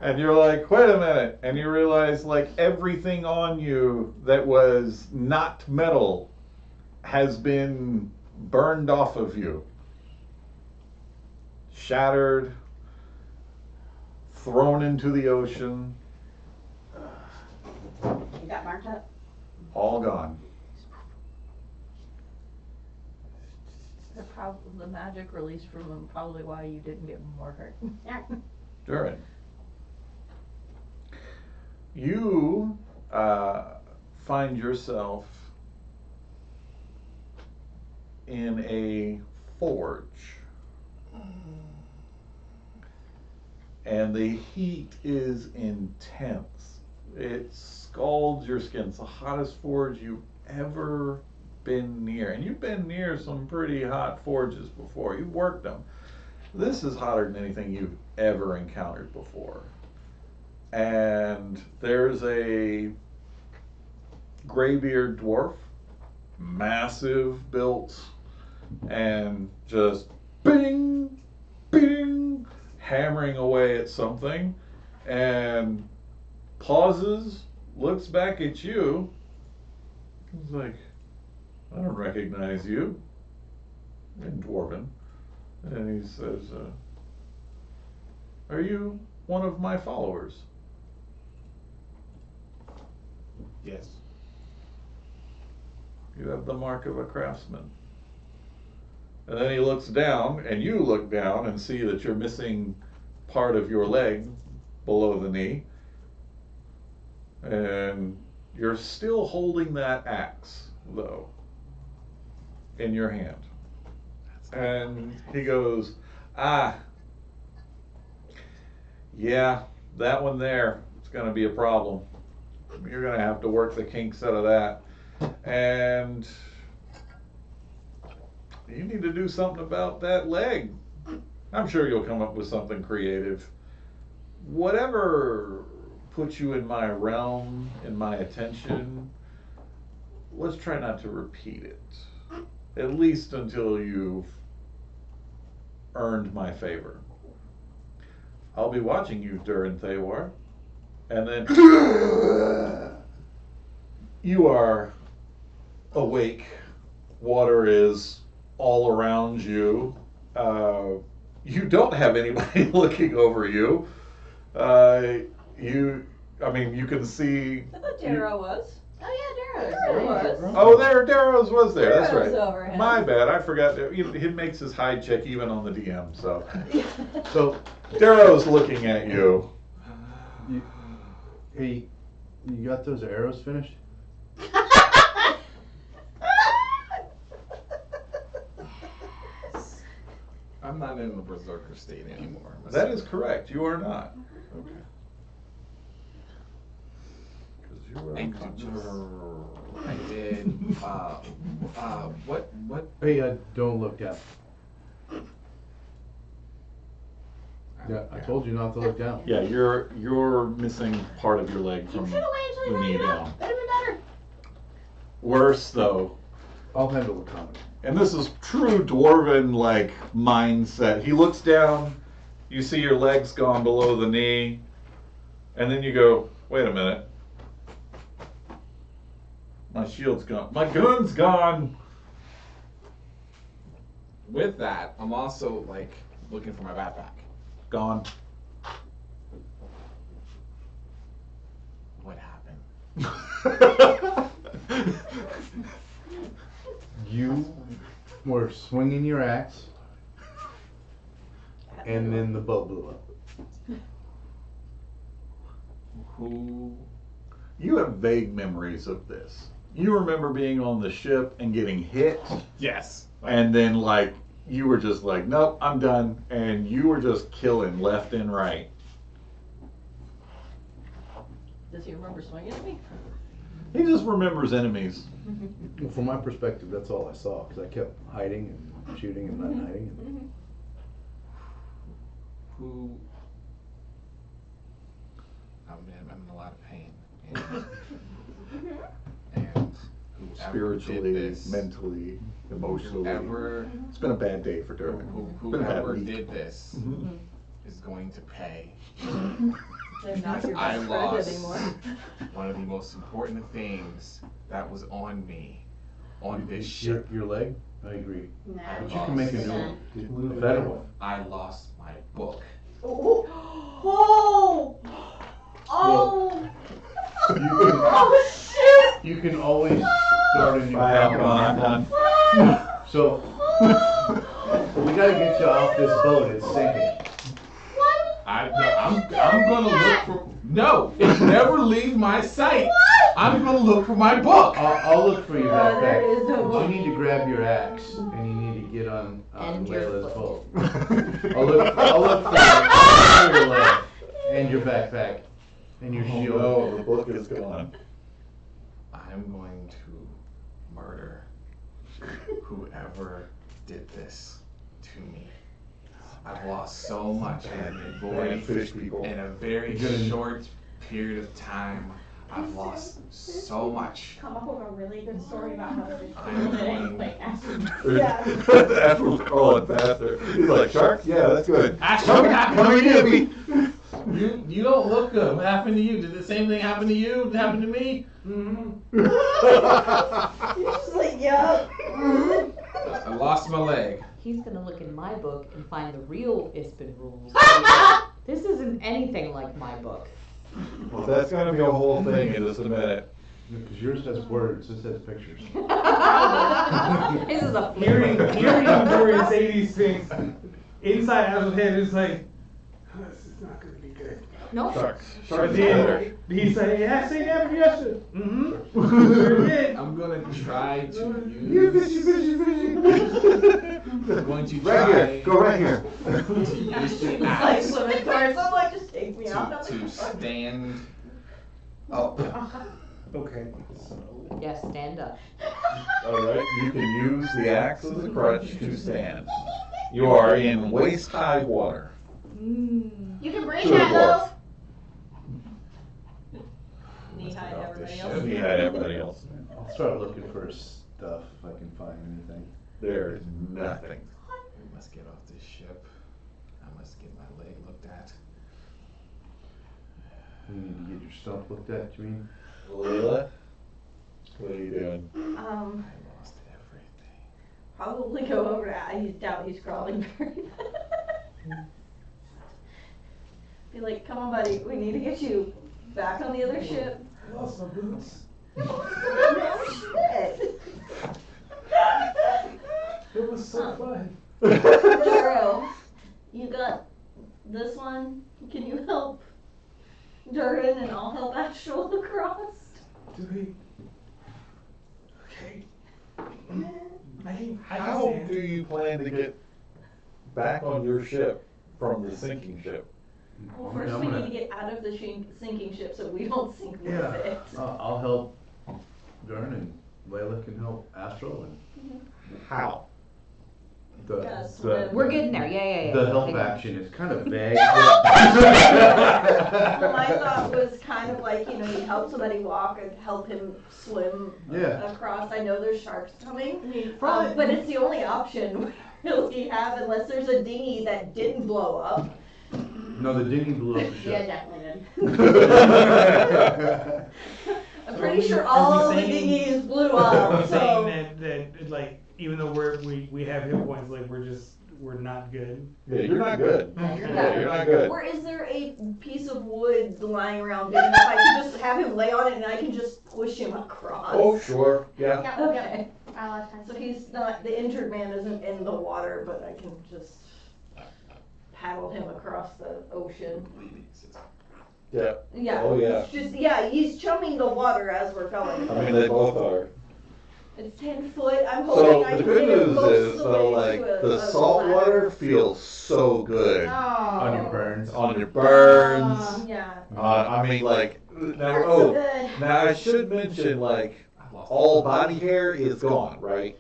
And you're like, wait a minute. And you realize, like, everything on you that was not metal has been burned off of you. Shattered, thrown into the ocean, You got marked up? all gone. The magic released from him, probably why you didn't get more hurt. Yeah. Durin. You find yourself in a forge. And the heat is intense. It scalds your skin. It's the hottest forge you've ever been near. And you've been near some pretty hot forges before. You've worked them. This is hotter than anything you've ever encountered before. And there's a graybeard dwarf, massive built, and just bing, bing, hammering away at something, and pauses, looks back at you. He's like, I don't recognize you, in Dwarven. And he says, are you one of my followers? Yes. You have the mark of a craftsman. And then he looks down, and you look down and see that you're missing part of your leg below the knee. And you're still holding that axe, though, in your hand. And he goes, yeah, that one there, it's gonna be a problem. You're gonna have to work the kinks out of that. And you need to do something about that leg. I'm sure you'll come up with something creative. Whatever puts you in my realm, in my attention, let's try not to repeat it. At least until you've earned my favor. I'll be watching you during Thewar. And then you are awake. Water is all around you. You don't have anybody looking over you. You can see. I thought Darrow was. Oh yeah, Darrow Darrow's. was. Oh, Darrow's was there. That's Darrow's right. over him. My bad. I forgot. He makes his hide check even on the DM. So So, Darrow's looking at you. hey, you got those arrows finished? I'm not in the berserker state anymore. That is correct. You are not. Okay. Because you were unconscious. I did. What? Hey, don't look down. Yeah, I told you not to look down. Yeah, you're missing part of your leg You from should have waited until the you knee got it down. up. That'd have been better. Worse though. I'll handle the comment. And this is true dwarven like mindset. He looks down, you see your legs gone below the knee, and then you go, wait a minute. My shield's gone. My gun's gone. With that, I'm also like looking for my backpack. Gone. What happened? You were swinging your axe, and then the boat blew up. Who? You have vague memories of this. You remember being on the ship and getting hit, Yes. and then like you were just like, nope, I'm done, and you were just killing left and right. Does he remember swinging at me? He just remembers enemies. Well, from my perspective, that's all I saw, because I kept hiding and shooting and not hiding. Who? I'm in a lot of pain. And whoever Spiritually, did this, mentally, emotionally. whoever, It's been a bad day for Derek. Been a bad whoever week. did this Mhm. is going to pay. They're not your I best friend lost anymore. one of the most important things that was on me on this Your, ship. your leg? I agree. No. But you can make a new one. A better one. I lost my book. Oh! Oh! Oh shit! You can always start a new Come on, copy. done. So, we gotta get you off this boat. It's sinking. I'm gonna look for. No, it never leave my sight. I'm gonna look for my book. I'll look for your Oh, there backpack. is no But book. you need to grab your axe and you need to get on And your Layla's foot. boat. I'll look for your leg and your backpack and your shield. Oh, the book is gone. I'm going to murder whoever did this to me. I've lost so much in a Bad fish people. in a very You're gonna- short period of time. I've lost so much. Come up with a really good story about how to I'm going. like acid. That's what we call it faster. He's like, shark? Yeah, that's good. Come Come get me. You don't look good. What happened to you? Did the same thing happen to you? Did it happen to me? You're just like, yeah. I lost my leg. He's gonna look in my book and find the real Ispin rules. This isn't anything like my book. Well, that's gonna be a whole thing in just a minute. Because yours has words, this has pictures. This is a Hearing Dorian say these things, inside out of his head is like, This is not gonna be good. No. Sharks. But Sharks. then he said, "Yeah, say never yesterday." Mm-hmm. Sure did. I'm gonna try to use. I'm going to Right try. here, go right here. To use the It's like axe swimming towards someone, just take me out. to stand Oh. Okay. Yes, stand up. Alright, you can use the axe as a crutch to stand. You are in waist-high water. You can bring To the that dwarf. though. Knee high, Get off this everybody ship. else. Behind everybody else. I'll start looking for stuff if I can find anything. There is nothing. We must get off this ship. I must get my leg looked at. You need to get your stuff looked at, you mean? Layla? What are you doing? I lost everything. Probably go over to, I doubt he's crawling very fast. Be like, come on buddy, we need to get you back on the other ship. I lost my boots. No shit. It was so fun. Duro, you got this one? Can you help Durin and I'll help Astral across? Do we? Okay. I How understand. do you plan to get back on your ship from the sinking ship? Well, first we need to get out of the sinking ship so we don't sink with Yeah, it. I'll help Dern and Layla can help Astral and How? Gotta swim. We're getting there. Yeah. the help Hang on. action is kind of vague. Well, my thought was kind of like, you help somebody walk and help him swim Yeah. across. I know there's sharks coming, Probably- but it's the only option we really have unless there's a dinghy that didn't blow up. No, the dinghy blew up the Yeah, ship. definitely did. I'm pretty sure all the dinghies blew up, so. saying that like even though we have hit points, like we're not good. Yeah, you're not good. Yeah, you're not good. Or is there a piece of wood lying around big enough I can just have him lay on it and I can just push him across? Oh, sure, yeah. Yep, Okay. yep. I lost time. So he's not, the injured man isn't in the water, but I can just paddle him across the ocean. Yeah. Yeah. Oh, yeah. It's just, yeah, he's chumming the water as we're going. I mean, they both are. It's 10 foot, I'm So hoping I the can good get him news most is of the though, way like to the a salt ladder. water feels so good Oh. On your burns. on your burns. Yeah. I mean, like now. Hurts so Oh, good. now I should mention like all body hair is gone, right?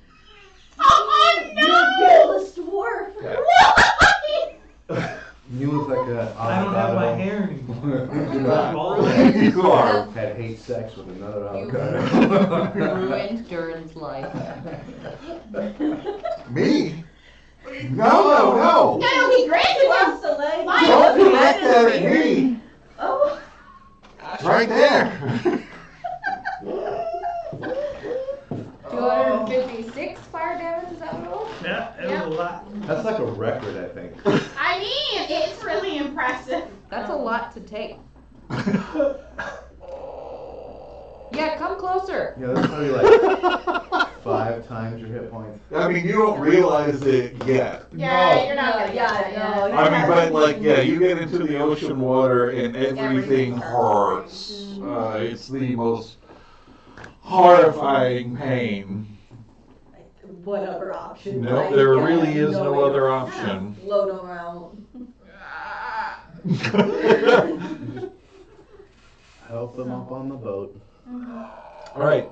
Oh You're no! the dwarf. Yeah. You look like a I don't have my avocado. hair anymore. You are. Had hate sex with another You avocado. ruined Durin's life. Me? No. No, he granted He him. wants to lay. Why? Don't look at me. Oh. It's right there. 256 fire damage, is that what it was? Yeah, it was a lot. That's like a record, I think. I mean, it's really impressive. That's a lot to take. Yeah, come closer. Yeah, that's probably like 5 times your hit points. I mean, you don't realize it yet. Yeah, you're not gonna Yeah, get that no, yet. I mean, but like, yeah, you get into the ocean water and everything Everything hurts. It's the most horrifying pain. What other option? No, I there got really is no way to other option. Float around. Help them up on the boat. All right,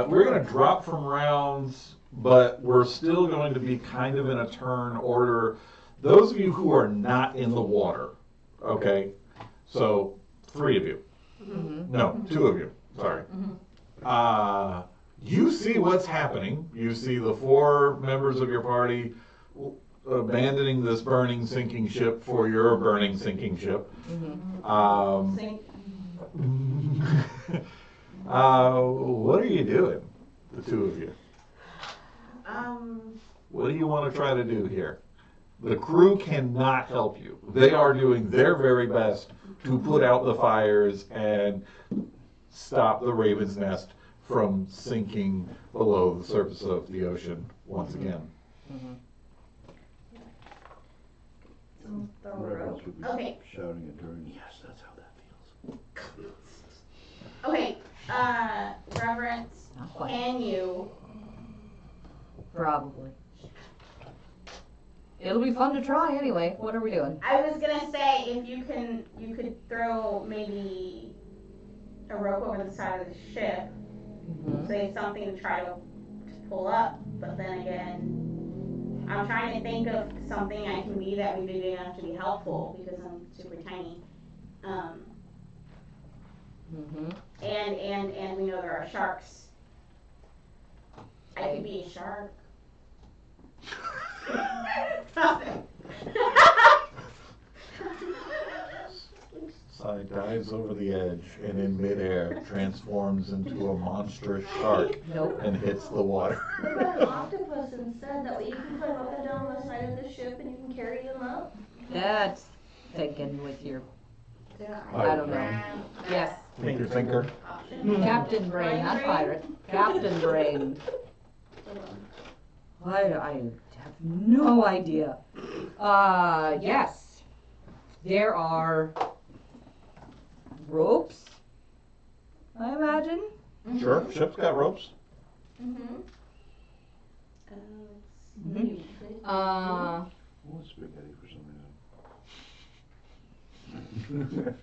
we're going to drop from rounds, but we're still going to be kind of in a turn order. Those of you who are not in the water, okay? So 3 of you. No, 2 of you. Sorry. You see what's happening. You see the 4 members of your party abandoning this burning, sinking ship for your burning, sinking ship. Sink. What are you doing, the 2 of you? What do you want to try to do here? The crew cannot help you. They are doing their very best to put out the fires and stop the Raven's Nest from sinking below the surface of the ocean once again. The rope. else would be Okay. shouting it during. Yes, that's how that feels. Okay, Reverence, Not quite. can you? Probably. It'll be fun to try anyway. What are we doing? I was gonna say if you could throw maybe a rope over the side of the ship, so it's something to try to pull up. But then again, I'm trying to think of something I can be that would be big enough to be helpful because I'm super tiny. And we know there are sharks. I could be a shark. Sai dives over the edge and in midair transforms into a monstrous shark and hits the water. What about an octopus instead? That way you can climb up and down the side of the ship and you can carry them up. That's thinking with your, I don't know. Yes. Thinker. Captain Brain, not pirate. Captain Brain. I have no idea. Yes. There are ropes, I imagine. Sure, ship's got ropes. What spaghetti for some reason?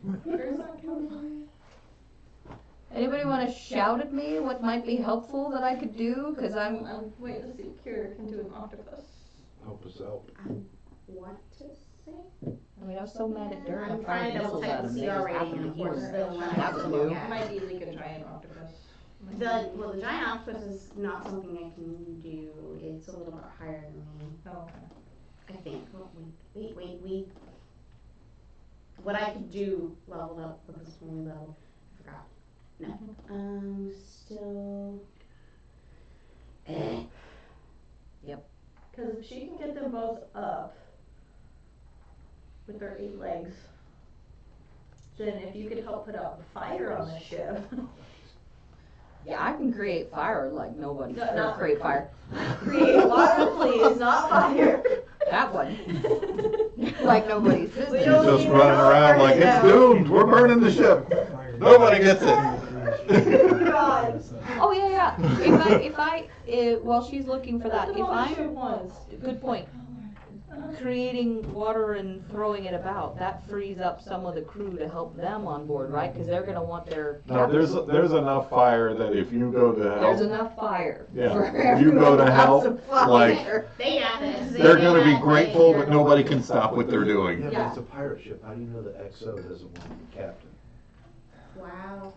Anybody want to shout at me what might be helpful that I could do? Because I'm waiting to see if Kira can do an octopus. Help us out. What to say? I mean, I was so mad at Dirk. I'm trying to double check the CR rating, and of course, the one I have to look at. Might easily could try an octopus. The giant octopus is not something I can do. It's a little bit higher than me. Oh, okay. I think. Oh, wait. What I could do leveled up because when we leveled, I forgot. No. Still. Yep. Because if she can get them both up with their 8 legs, then if you could help put out the fire on the ship. Yeah, I can create fire like nobody. No, Or not create fire. Create water, please, not fire. That one. Like nobody's business. She's just running around like, it's doomed, we're burning the ship. Nobody gets it. God. Oh yeah. While she's looking for that, if I'm, good point, creating water and throwing it about, that frees up some of the crew to help them on board, right? Because they're gonna want their. No, there's enough fire that if you go to help. There's enough fire. Yeah, if you go to help, like, They got this. they're gonna be grateful, but nobody can stop what they're doing. Yeah, but it's a pirate ship. How do you know the XO doesn't want to be captain? Wow.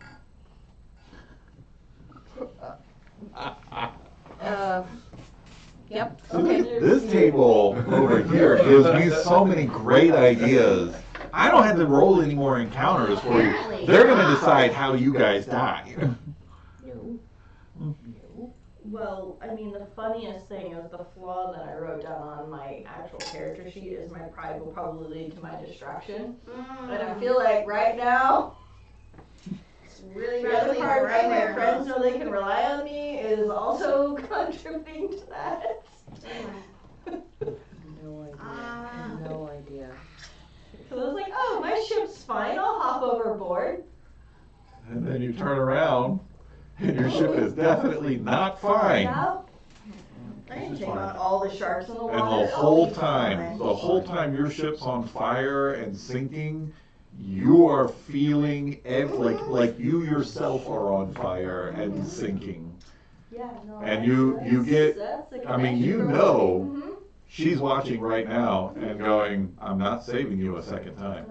Yep. Okay. This table over here gives me so many great ideas. I don't have to roll any more encounters for you. They're gonna decide how you guys die. Well, I mean, the funniest thing is the flaw that I wrote down on my actual character sheet is my pride will probably lead to my destruction. And I feel like right now, Really the other part, right my there. friends know they can rely on me, is also contributing to that. No idea. So I was like, oh, my ship's fine, I'll hop overboard. And then you turn around, and your ship is definitely not fine. Now, I can take on all the sharks in the water. And the whole time your ship's on fire and sinking, you are feeling like you yourself are on fire and sinking. Yeah, no, And you get, that's the I mean, you connection. know, she's watching right now and going, I'm not saving you a second time.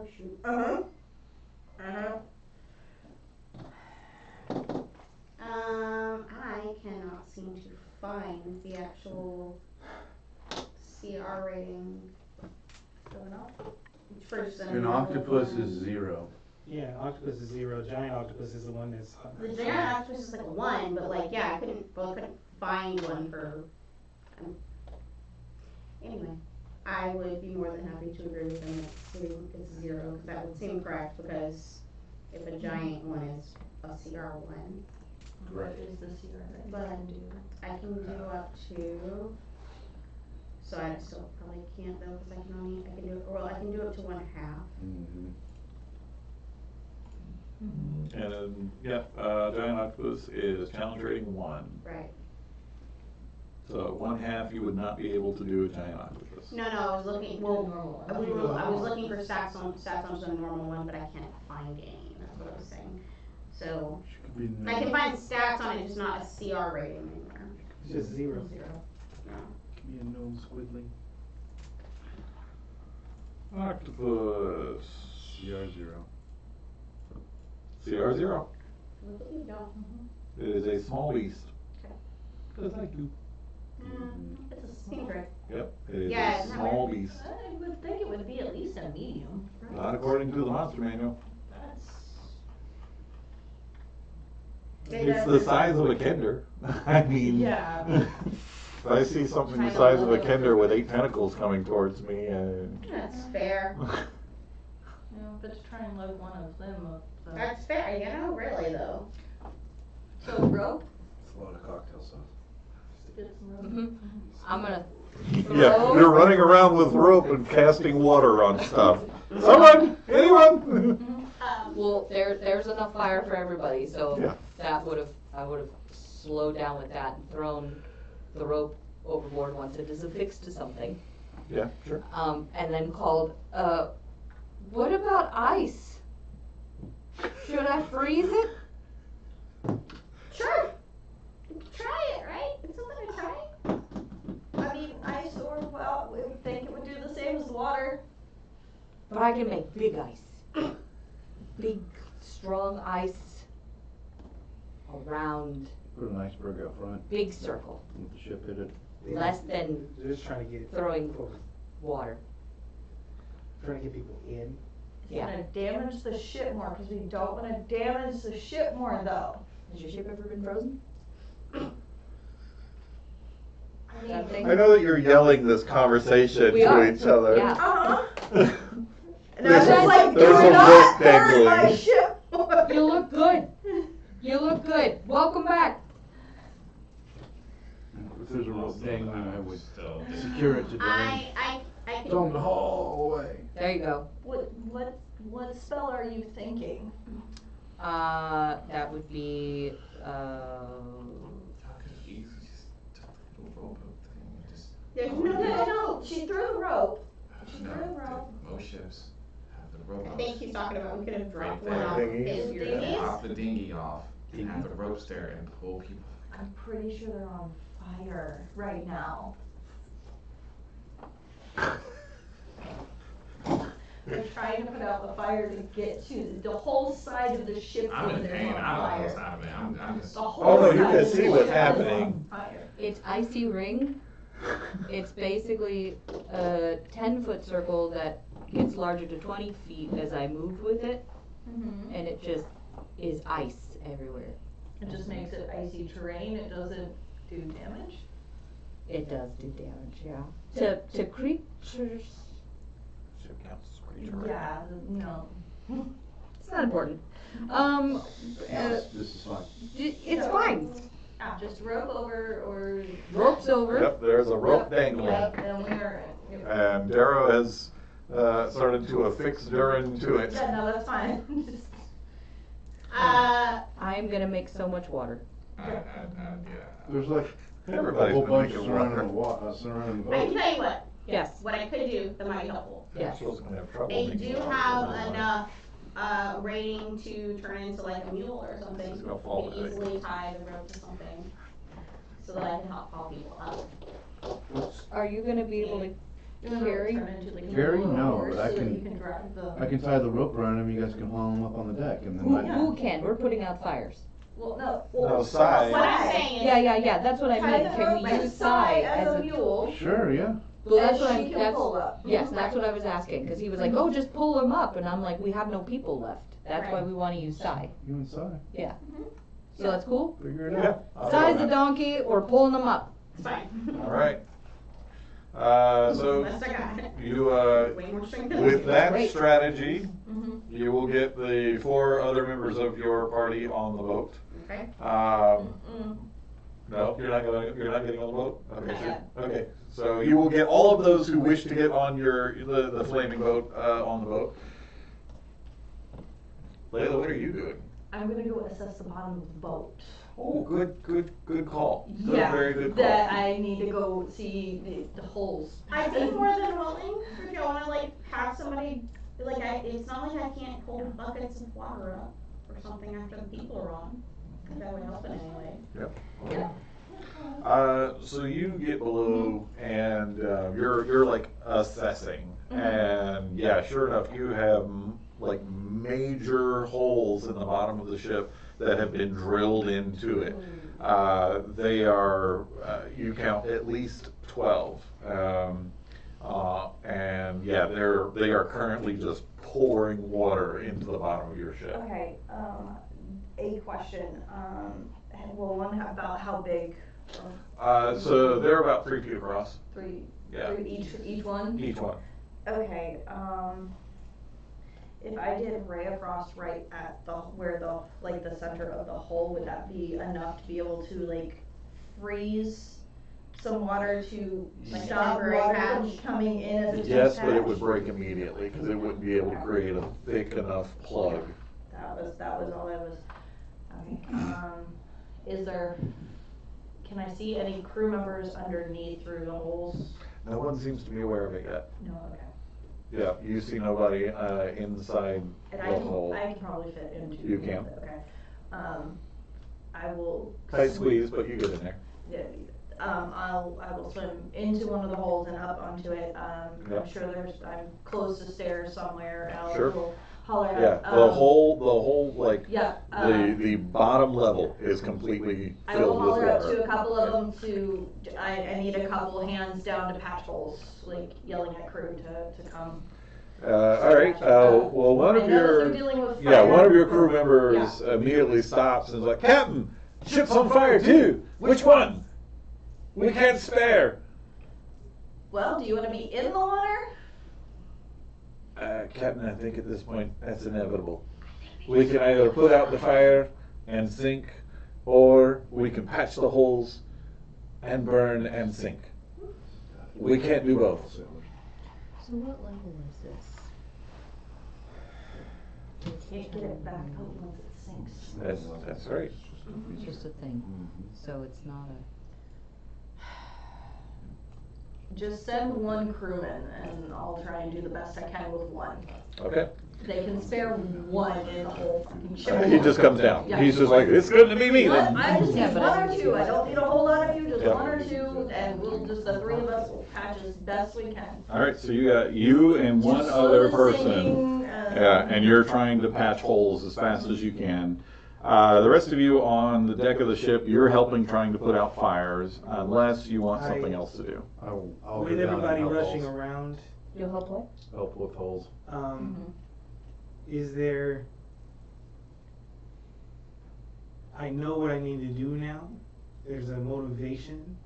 I cannot seem to find the actual CR rating. An octopus is 0. Yeah, octopus is 0. Giant octopus is the one that's. The giant octopus is like a 1, but like I couldn't find one for. Anyway, I would be more than happy to agree with them that it's 0 because that would seem correct because if a giant one is a CR1. What is the CR that But you can do? I can do up to So I still probably can't though, because I can do it, well, I can do it to 1/2. Mhm. And then, yeah, giant octopus is challenge rating 1. Right. So 1/2 you would not be able to do a giant octopus. No, I was looking, well, I was looking for stats on the normal one, but I can't find any, that's what I was saying. So, I can find stats on it, just not a CR rating anywhere. It's just 0. No. Give me a gnome squiddly. Octopus. CR0. CR0. You don't. It is a small beast. Okay. Just like you. It's a stingray. Yep, it is Yeah, a it's not small very- beast. I would think it would be at least a medium. Not according to the monster manual. That's. It's the size of a kender. I mean, Yeah. if I see something the size of a kender with 8 tentacles coming towards me, That's fair. But to try and load one of them up. That's fair, you know, really though. So rope? It's a lot of cocktail sauce. Get some rope. I'm gonna. yeah, you're running around with rope and casting water on stuff. Someone, anyone? Well, there's enough fire for everybody, so Yeah. I would've slowed down with that and thrown the rope overboard once it is affixed to something. Yeah, sure. And then called, what about ice? Should I freeze it? Sure. Try it, right? It's something to try. I mean, ice or, well, we would think it would do the same as water. But I can make big ice. Big, strong ice around, Put an iceberg out front. big circle, Let the ship hit it. less than They're just trying to get throwing over, water. trying to get people in. It's gonna damage the ship more, cause we don't wanna damage the ship more though. Has your ship ever been frozen? I know that you're yelling this conversation We to are. each other. Yeah. Uh-huh. And There's I was just a- like, do there's a not rope hurt my dangling. ship more. You look good. You look good. Welcome back. If there's a rope dangling, I would Still, secure it to drain. I can. Don't haul away. There you go. What spell are you thinking? That would be, There's No, she threw the rope. She No, threw the rope. most ships have the rope I off. think he's talking about we could have dropped Right one there. off Dinghy. his Dinghy? Pop the dinghy off and have the ropes there and pull people. I'm pretty sure they're on fire right now. They're trying to put out the fire to get to the whole side of the ship I'm over in there pain. on I don't know fire. what's happening. I'm just. The whole Oh, no, you side can of the see what's ship is happening. on fire. it's icy ring. It's basically a 10-foot circle that gets larger to 20 feet as I move with it, Mhm. and it just is ice everywhere. It just makes it icy terrain, it doesn't do damage? It does do damage, yeah. To creatures, Ship counts as a creature, right? Yeah, no. it's not important. This is fine. It's fine. Just rope over or. Rope's over. Yep, there's a rope dangling. Yep, and we're. And Darrow has started to affix Durin to it. Yeah, no, that's fine. Just- I'm gonna make so much water. Yeah. There's like a Everybody's whole been bunch making surrounding water. surrounding the I can boat. tell you what, Yes. what I could do that might be helpful. Yes. Ship's gonna have trouble They making do water. have enough, rating to turn into like a mule or something. It's gonna fall You can today. easily tie the rope to something, so that I can help haul people up. Are you gonna be able to carry? Turn into like a Carry? little No, horse but I so that can- you can drive the. I can tie the rope around him, you guys can haul him up on the deck and then Who can? We're putting out fires. Well, no. No, side. What I'm saying is. Yeah, that's what I Tie meant. the Can rope we to use side Sai as a as a? mule, Sure, yeah. Well, that's and what she I'm, can pull up. yes, that's what I was asking, cause he was like, oh, just pull him up, and I'm like, we have no people left. That's why Right. we wanna use Sai. You inside. Yeah. So that's cool? Figure it Yeah. out. I'll Sai's go the donkey or pulling them up. It's fine. All right. So Unless I got it. you, Way more strength than with I that Great. strategy, Mhm. you will get the 4 other members of your party on the boat. do. Okay. Mm-mm. No, you're not getting on the boat? Okay, Not yet. okay, so you will get all of those who wish to get on the flaming boat, on the boat. Layla, what are you doing? I'm gonna go assess the bottom of the boat. Oh, good call. Yeah, Very good call. that I need to go see the holes. I'd be more than willing if you wanna like have somebody, like it's not like I can't hold buckets of water up or something after the people are on. If that would help in any way. Yep. Yeah. So you get below and you're like assessing, and yeah, sure enough, you have like major holes in the bottom of the ship that have been drilled into it. They are you count at least 12, and yeah, they are currently just pouring water into the bottom of your ship. Okay, a question, well, one about how big? So they're about 3 feet across. Three, Yeah. each one? Each one. Okay, if I did ray of frost right at where the center of the hole, would that be enough to be able to like freeze some water to stop Temporary water patch. from coming in as a Yes, temp but it patch? would break immediately because it wouldn't be able to create a thick enough plug. That was all I was, okay, can I see any crew members underneath through the holes? No one seems to be aware of it yet. No, okay. Yeah, you see nobody inside And the I hole. can probably fit into. You can. Okay. I will. Tight squeeze, but you get in there. Yeah, I will swim into one of the holes and up onto it. Yep. I'm sure I'm close to stairs somewhere, and I'll Sure. will holler out. Yeah, the whole like Yeah. the bottom level is completely I will filled with holler out to water. a couple of them I need a couple hands down to patch holes, like yelling at crew to come. All right. Well, one I of know that they're your dealing with yeah, fire. one of your crew members immediately stops and is like, "Captain, ship's on fire too. Which one? We can't spare." Well, do you want to be in the water? Captain, I think at this point that's inevitable. We can either put out the fire and sink, or we can patch the holes and burn and sink. We can't do both. So what level is this? You can't get it back out once it sinks. That's right. It's just a thing, so it's not a. Just send one crewman, and I'll try and do the best I can with one. Okay. They can spare one in the whole fucking ship. He just comes down. Yeah. He's just like, "It's good to be me then." I just Yeah, need but one I or think two. it's- I don't need a whole lot of you, just Yeah. one or two, and the three of us will patch as best we can. All right, so you got you and one Just other slowly person. sinking, Yeah, and you're trying to patch holes as fast as you can. The rest of you on the deck of the ship, you're helping trying to put out fires, unless you want something else to do. I'll go With down and everybody help rushing holes. around, You'll help what? Help with holes. is there, I know what I need to do now. There's a motivation,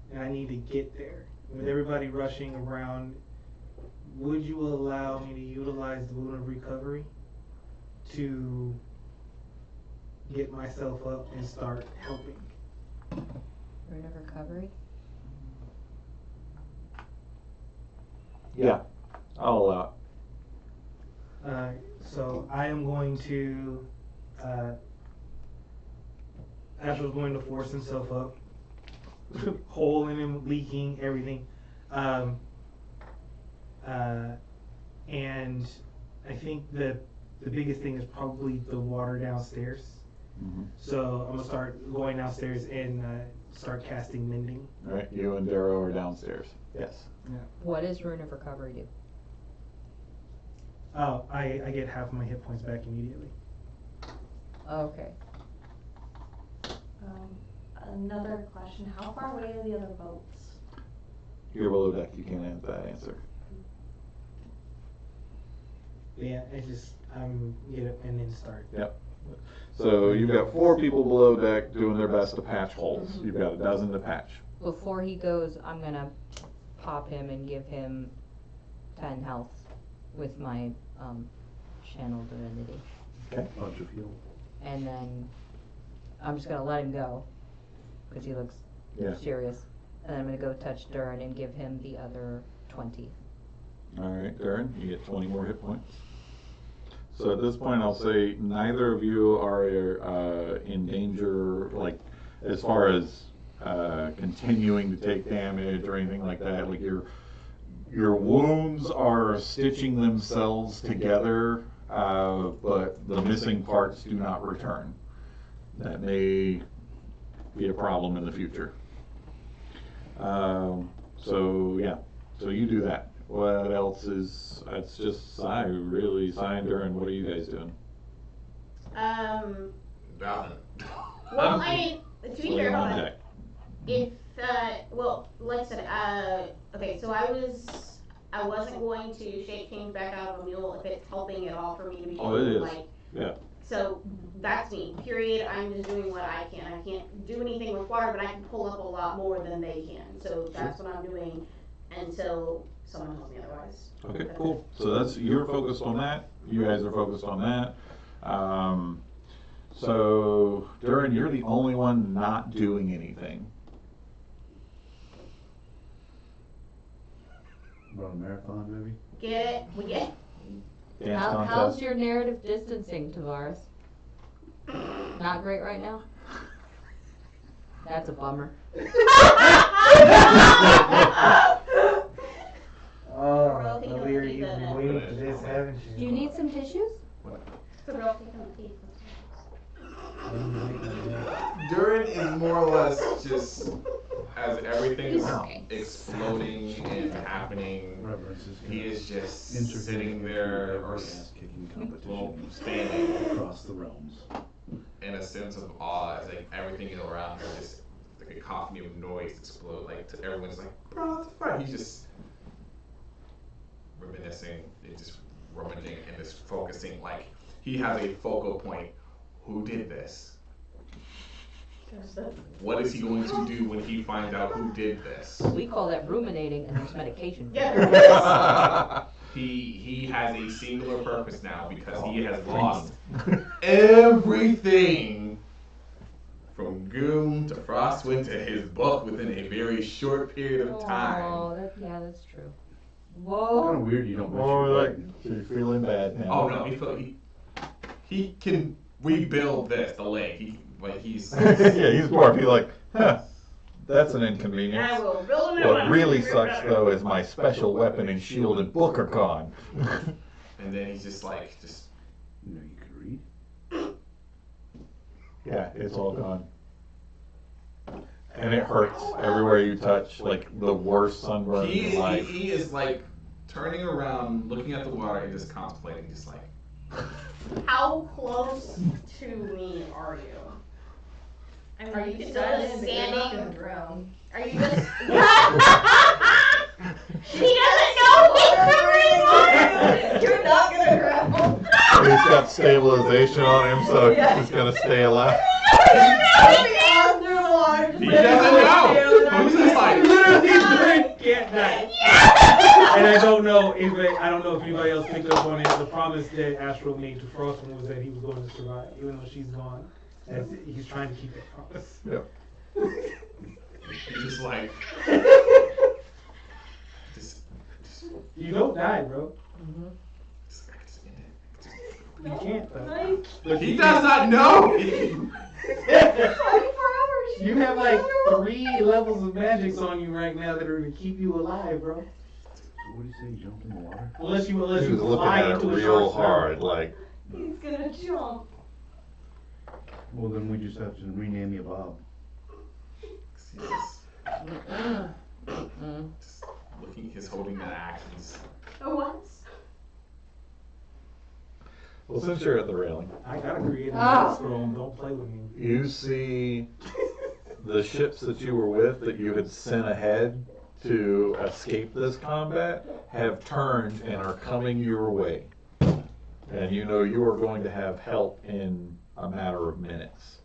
and I need to get there. With everybody rushing around, would you allow me to utilize the wound of recovery to get myself up and start helping? Rate of recovery? Yeah, I'll allow it. So I am going to, Asher's going to force himself up, hole in him, leaking, everything. And I think that the biggest thing is probably the water downstairs. So I'm gonna start going downstairs and start casting mending. All right, you and Darrow are downstairs. Yes. What does rune of recovery do? Oh, I get half my hit points back immediately. Okay. Another question, how far away are the other boats? You're below deck, you can't answer that answer. Yeah, I'm get up and then start. Yep. So you've got 4 people below deck doing their best to patch holes. You've got a dozen to patch. Before he goes, I'm gonna pop him and give him 10 health with my channel divinity. Okay. Bunch of heal. And then I'm just gonna let him go. cause he looks Yeah. serious. And I'm gonna go touch Durin and give him the other 20. Alright, Darren, you get 20 more hit points. So at this point, I'll say neither of you are in danger, like, as far as continuing to take damage or anything like that. Like, your wounds are stitching themselves together, but the missing parts do not return. That may be a problem in the future. So yeah, so you do that. What else is, it's just Sai, really. Sai and Durin, what are you guys doing? Nothing. Well, I mean, to be So fair, you're hold on on. deck. If, well, like I said, okay, so I wasn't going to shape change back out of a mule if it's helping at all for me to be Oh, it is. like, Yeah. so that's me, period. I'm just doing what I can. I can't do anything with water, but I can pull up a lot more than they can. So that's what I'm doing until someone tells me otherwise. Okay, cool. So you're focused on that. You guys are focused on that. So Durin, you're the only one not doing anything. Run a marathon, maybe? Get it? We get it. Dance How's contest. your narrative distancing, Tavares? Not great right now? That's a bummer. Oh, Illyria, you've been waiting for this, haven't you? Do you need some tissues? Durin is more or less just as everything is Okay. exploding and happening. Reverence is He is just interfering sitting there or ass-kicking well, competition standing across the realms. in a sense of awe. It's like everything around her just like a cacophony of noise explode. Like to everyone's like, bro, what the fuck? He's just reminiscing and just rummaging and just focusing. Like he has a focal point. Who did this? What is he going to do when he finds out who did this? We call that ruminating, and there's medication. Yeah. He has a singular purpose now because he has lost everything from Goom to Frostwind to his book within a very short period of time. Oh, that's true. Kind Whoa. of weird you don't mention Oh, like, Brighton. so you're feeling bad now. Oh no, he can rebuild the lake. He's Yeah, he's more be like, huh, that's an I inconvenience. will build a new What one. really sucks though is my special weapon and shield and book are gone. and then he's just You know, you could read. Yeah, it's all gone. And it hurts everywhere you touch, like the worst sunburn in life. he is like turning around, looking at the water and just contemplating, just like. How close to me are you? I mean, are you still just standing? drown. Are you just? He doesn't know he's covering water. You're not gonna drown. He's got stabilization on him, so he's gonna stay alive. He doesn't know. He's just like. Literally can't die. And I don't know if anybody else picked up on it. The promise that Astro made to Frostman was that he was going to survive, even though she's gone. He's trying to keep that promise. Yep. He's just like. Just You don't die, bro. Mm-hmm. You can't though. But he you does can. not know. You have like 3 levels of magics on you right now that are gonna keep you alive, bro. What do you say, you jumped in the water? Unless He you was looking fly at it into a real shark's hard, like, He's gonna jump. Well, then we just have to rename you Bob. Just looking, he's holding that axe. He's What? well, since you're at the railing, I gotta create a Ah. magic throne. Don't play with me. you see the ships that you were with that you had sent ahead to escape this combat have turned and are coming your way. And you know you are going to have help in a matter of minutes.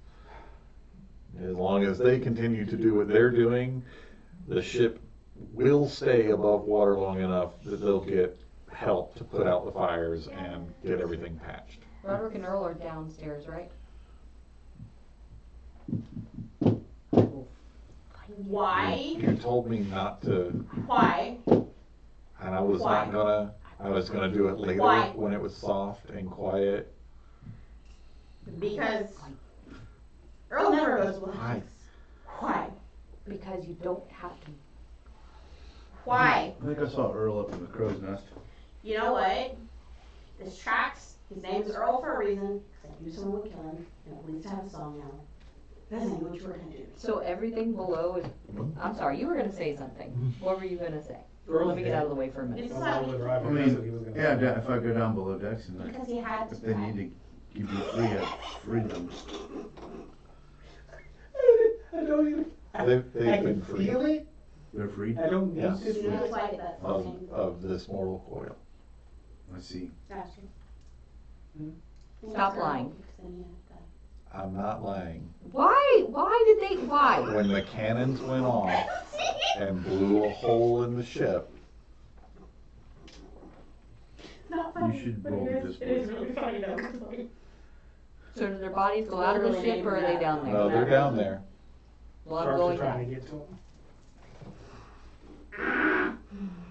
As long as they continue to do what they're doing, the ship will stay above water long enough that they'll get help to put out the fires and get everything patched. Roderick and Earl are downstairs, right? I will Why? You told me not to, Why? and I was Why? not gonna, I was gonna do it later Why? when it was soft and quiet. Because Earl never goes with Why? Why? Because you don't have to. Why? I think I saw Earl up in the crow's nest. You know what? This tracks. His name is Earl for a reason. Because I knew someone would kill him, and at least I have a song now. Because I knew what you were gonna do. So everything below is, I'm sorry, you were gonna say something. What were you gonna say? Let me get out of the way for a minute. It's I'm not all with I Robert, that's what he was mean, gonna yeah, say. if I go down below decks and because he had if to. they need to give you freedom. I don't even. They've I been can free feel it. They're free? I don't Yeah. need to feel That's it. why that of this mortal coil. I see. That's true. Stop lying. I'm not lying. Why? Why? When the cannons went off and blew a hole in the ship, Not You funny, should but roll it this is, it is really funny though. 'Cause like, So do their bodies go out of the ship or are they down there? no, they're down there. Well, I'm Sharks are going trying down. to get to him.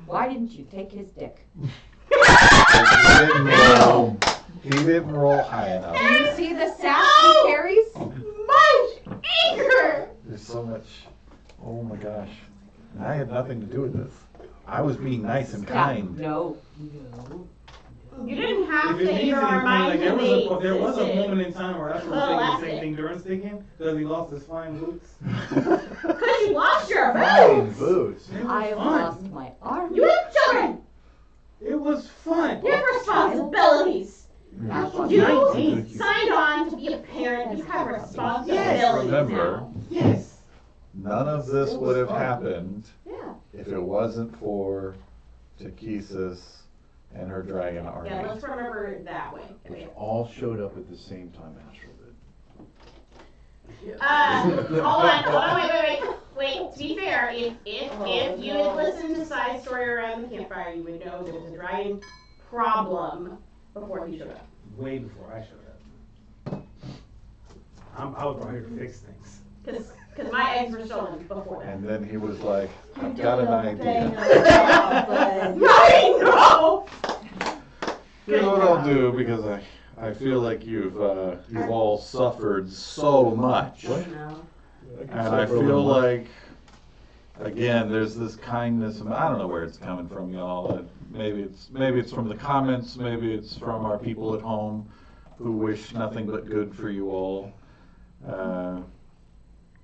Why didn't you take his dick? He didn't roll high enough. Do you see the sass he carries? much anger! There's so much. Oh my gosh. And I had nothing to do with this. I was being nice and kind. No. You didn't have If it to means your anything, mind like to there was a existed. moment in time where Usher was Well, thinking the that's same it. thing Duran's thinking, because he lost his flying boots. Because you lost your Fine boots! boots. It was I have fun. lost my arm. You have children! It was fun. You have responsibilities! I've lost You my 19. signed on to be a parent, you have responsibilities Yes. Remember, now. Yes. none of this would have happened Yeah. if it wasn't for Takesis and her dragon army. Yeah, let's remember it that way. Which all showed up at the same time Astral did. Hold on, wait, to be fair, if you had listened to side story around the campfire, you would know there was a dragon problem before he showed up. Way before I showed up. I was brought here to fix things. Cause my eggs were stolen before that. And then he was like, I've got an idea. I know! Here's what I'll do, because I feel like you've all suffered so much. And I feel like, again, there's this kindness, and I don't know where it's coming from, y'all. Maybe it's from the comments, maybe it's from our people at home who wish nothing but good for you all.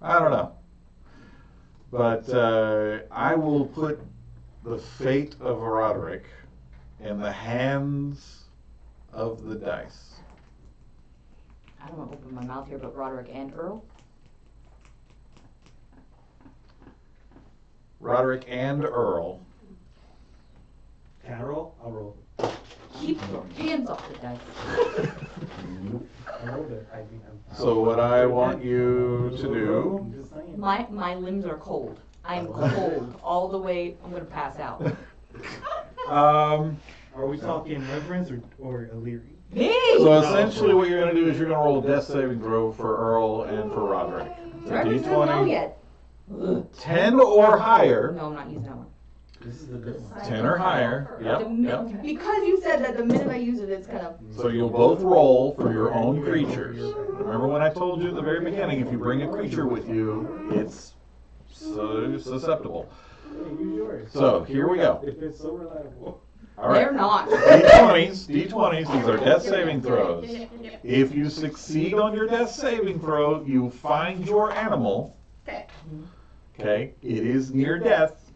I don't know. But I will put the fate of Roderick in the hands of the dice. I don't want to open my mouth here, but Roderick and Earl? Roderick and Earl. Can I roll? I'll roll. Keep your hands off the dice. I rolled it. So what I want you to do, I'm just saying. My limbs are cold. I'm cold all the way. I'm gonna pass out. Are we talking reverence or Illyri? so essentially what you're going to do is you're going to roll a death saving throw for Earl and for Roderick. So Reverence doesn't know D20, yet. 10 or higher. No, I'm not using that one. This is the good one. 10 or higher. Yep. Because you said that the minute I use it, it's gonna. So you'll both roll for your own creatures. Remember when I told you at the very beginning, if you bring a creature with you, it's so susceptible. Hey, use yours. So here we go. If it's so reliable. All They're right. not. D20s, these are death saving throws. If you succeed on your death saving throw, you find your animal. Okay. Okay, it is near death.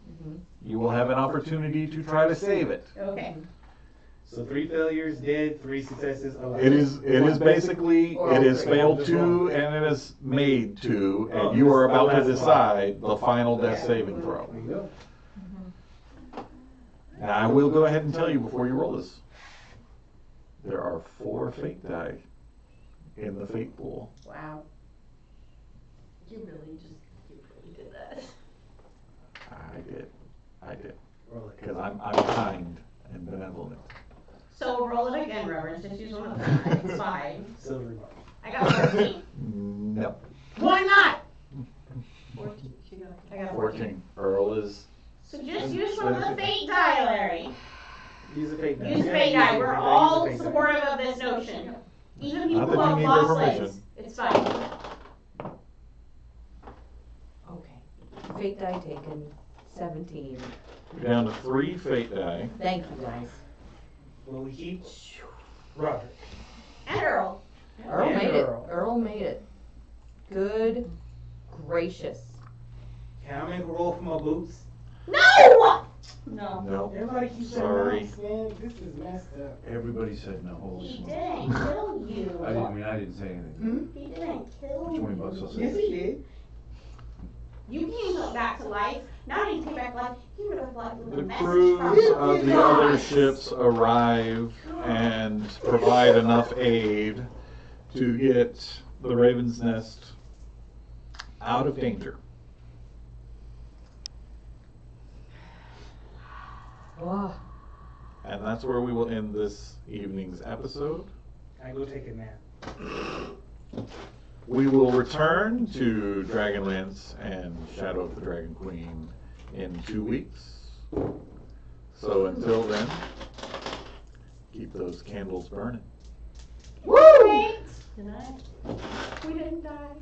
You will have an opportunity to try to save it. Okay. So 3 failures, dead, 3 successes, alive. It is basically, it is failed to and it is made to, and you are about to decide the final death saving throw. There you go. Now I will go ahead and tell you before you roll this. There are 4 fate die in the fate pool. Wow. You really did that. I did. Roll it. Because I'm kind and benevolent. So roll it again, Reverend, just use one of them, it's fine. Silvery bar. I got 14. No. Why not? 14. She got I got a 14. Earl is. So just use some of the fate die, Larry. Use a fate die. Use Yeah, fate use die. a We're fate die, all use a fate die. supportive of this notion. Even people Not who that you have need lost their legs. permission. It's fine. Okay. Fate die taken, 17. You're down to 3 fate die. Thank you guys. Will we keep Roger? And Earl. Earl And made it. Earl. Earl made it. Good gracious. Can I make a roll for my boots? No! No. No. Everybody keeps saying Sorry. nice, man. This is messed up. Everybody said no, holy He smokes. didn't kill you. I didn't say anything. He didn't kill For 20 you. bucks, I'll say. Yes, he did. You came back to life. Not only came back to life, you would have life with The a message crews from of the God. other ships arrive and provide enough aid to get the Raven's Nest out of danger. Oh, And that's where we will end this evening's episode. I go take a nap. We will return to Dragonlance and Shadow of the Dragon Queen in 2 weeks. So until then, keep those candles burning. Woo! Good night. We didn't die.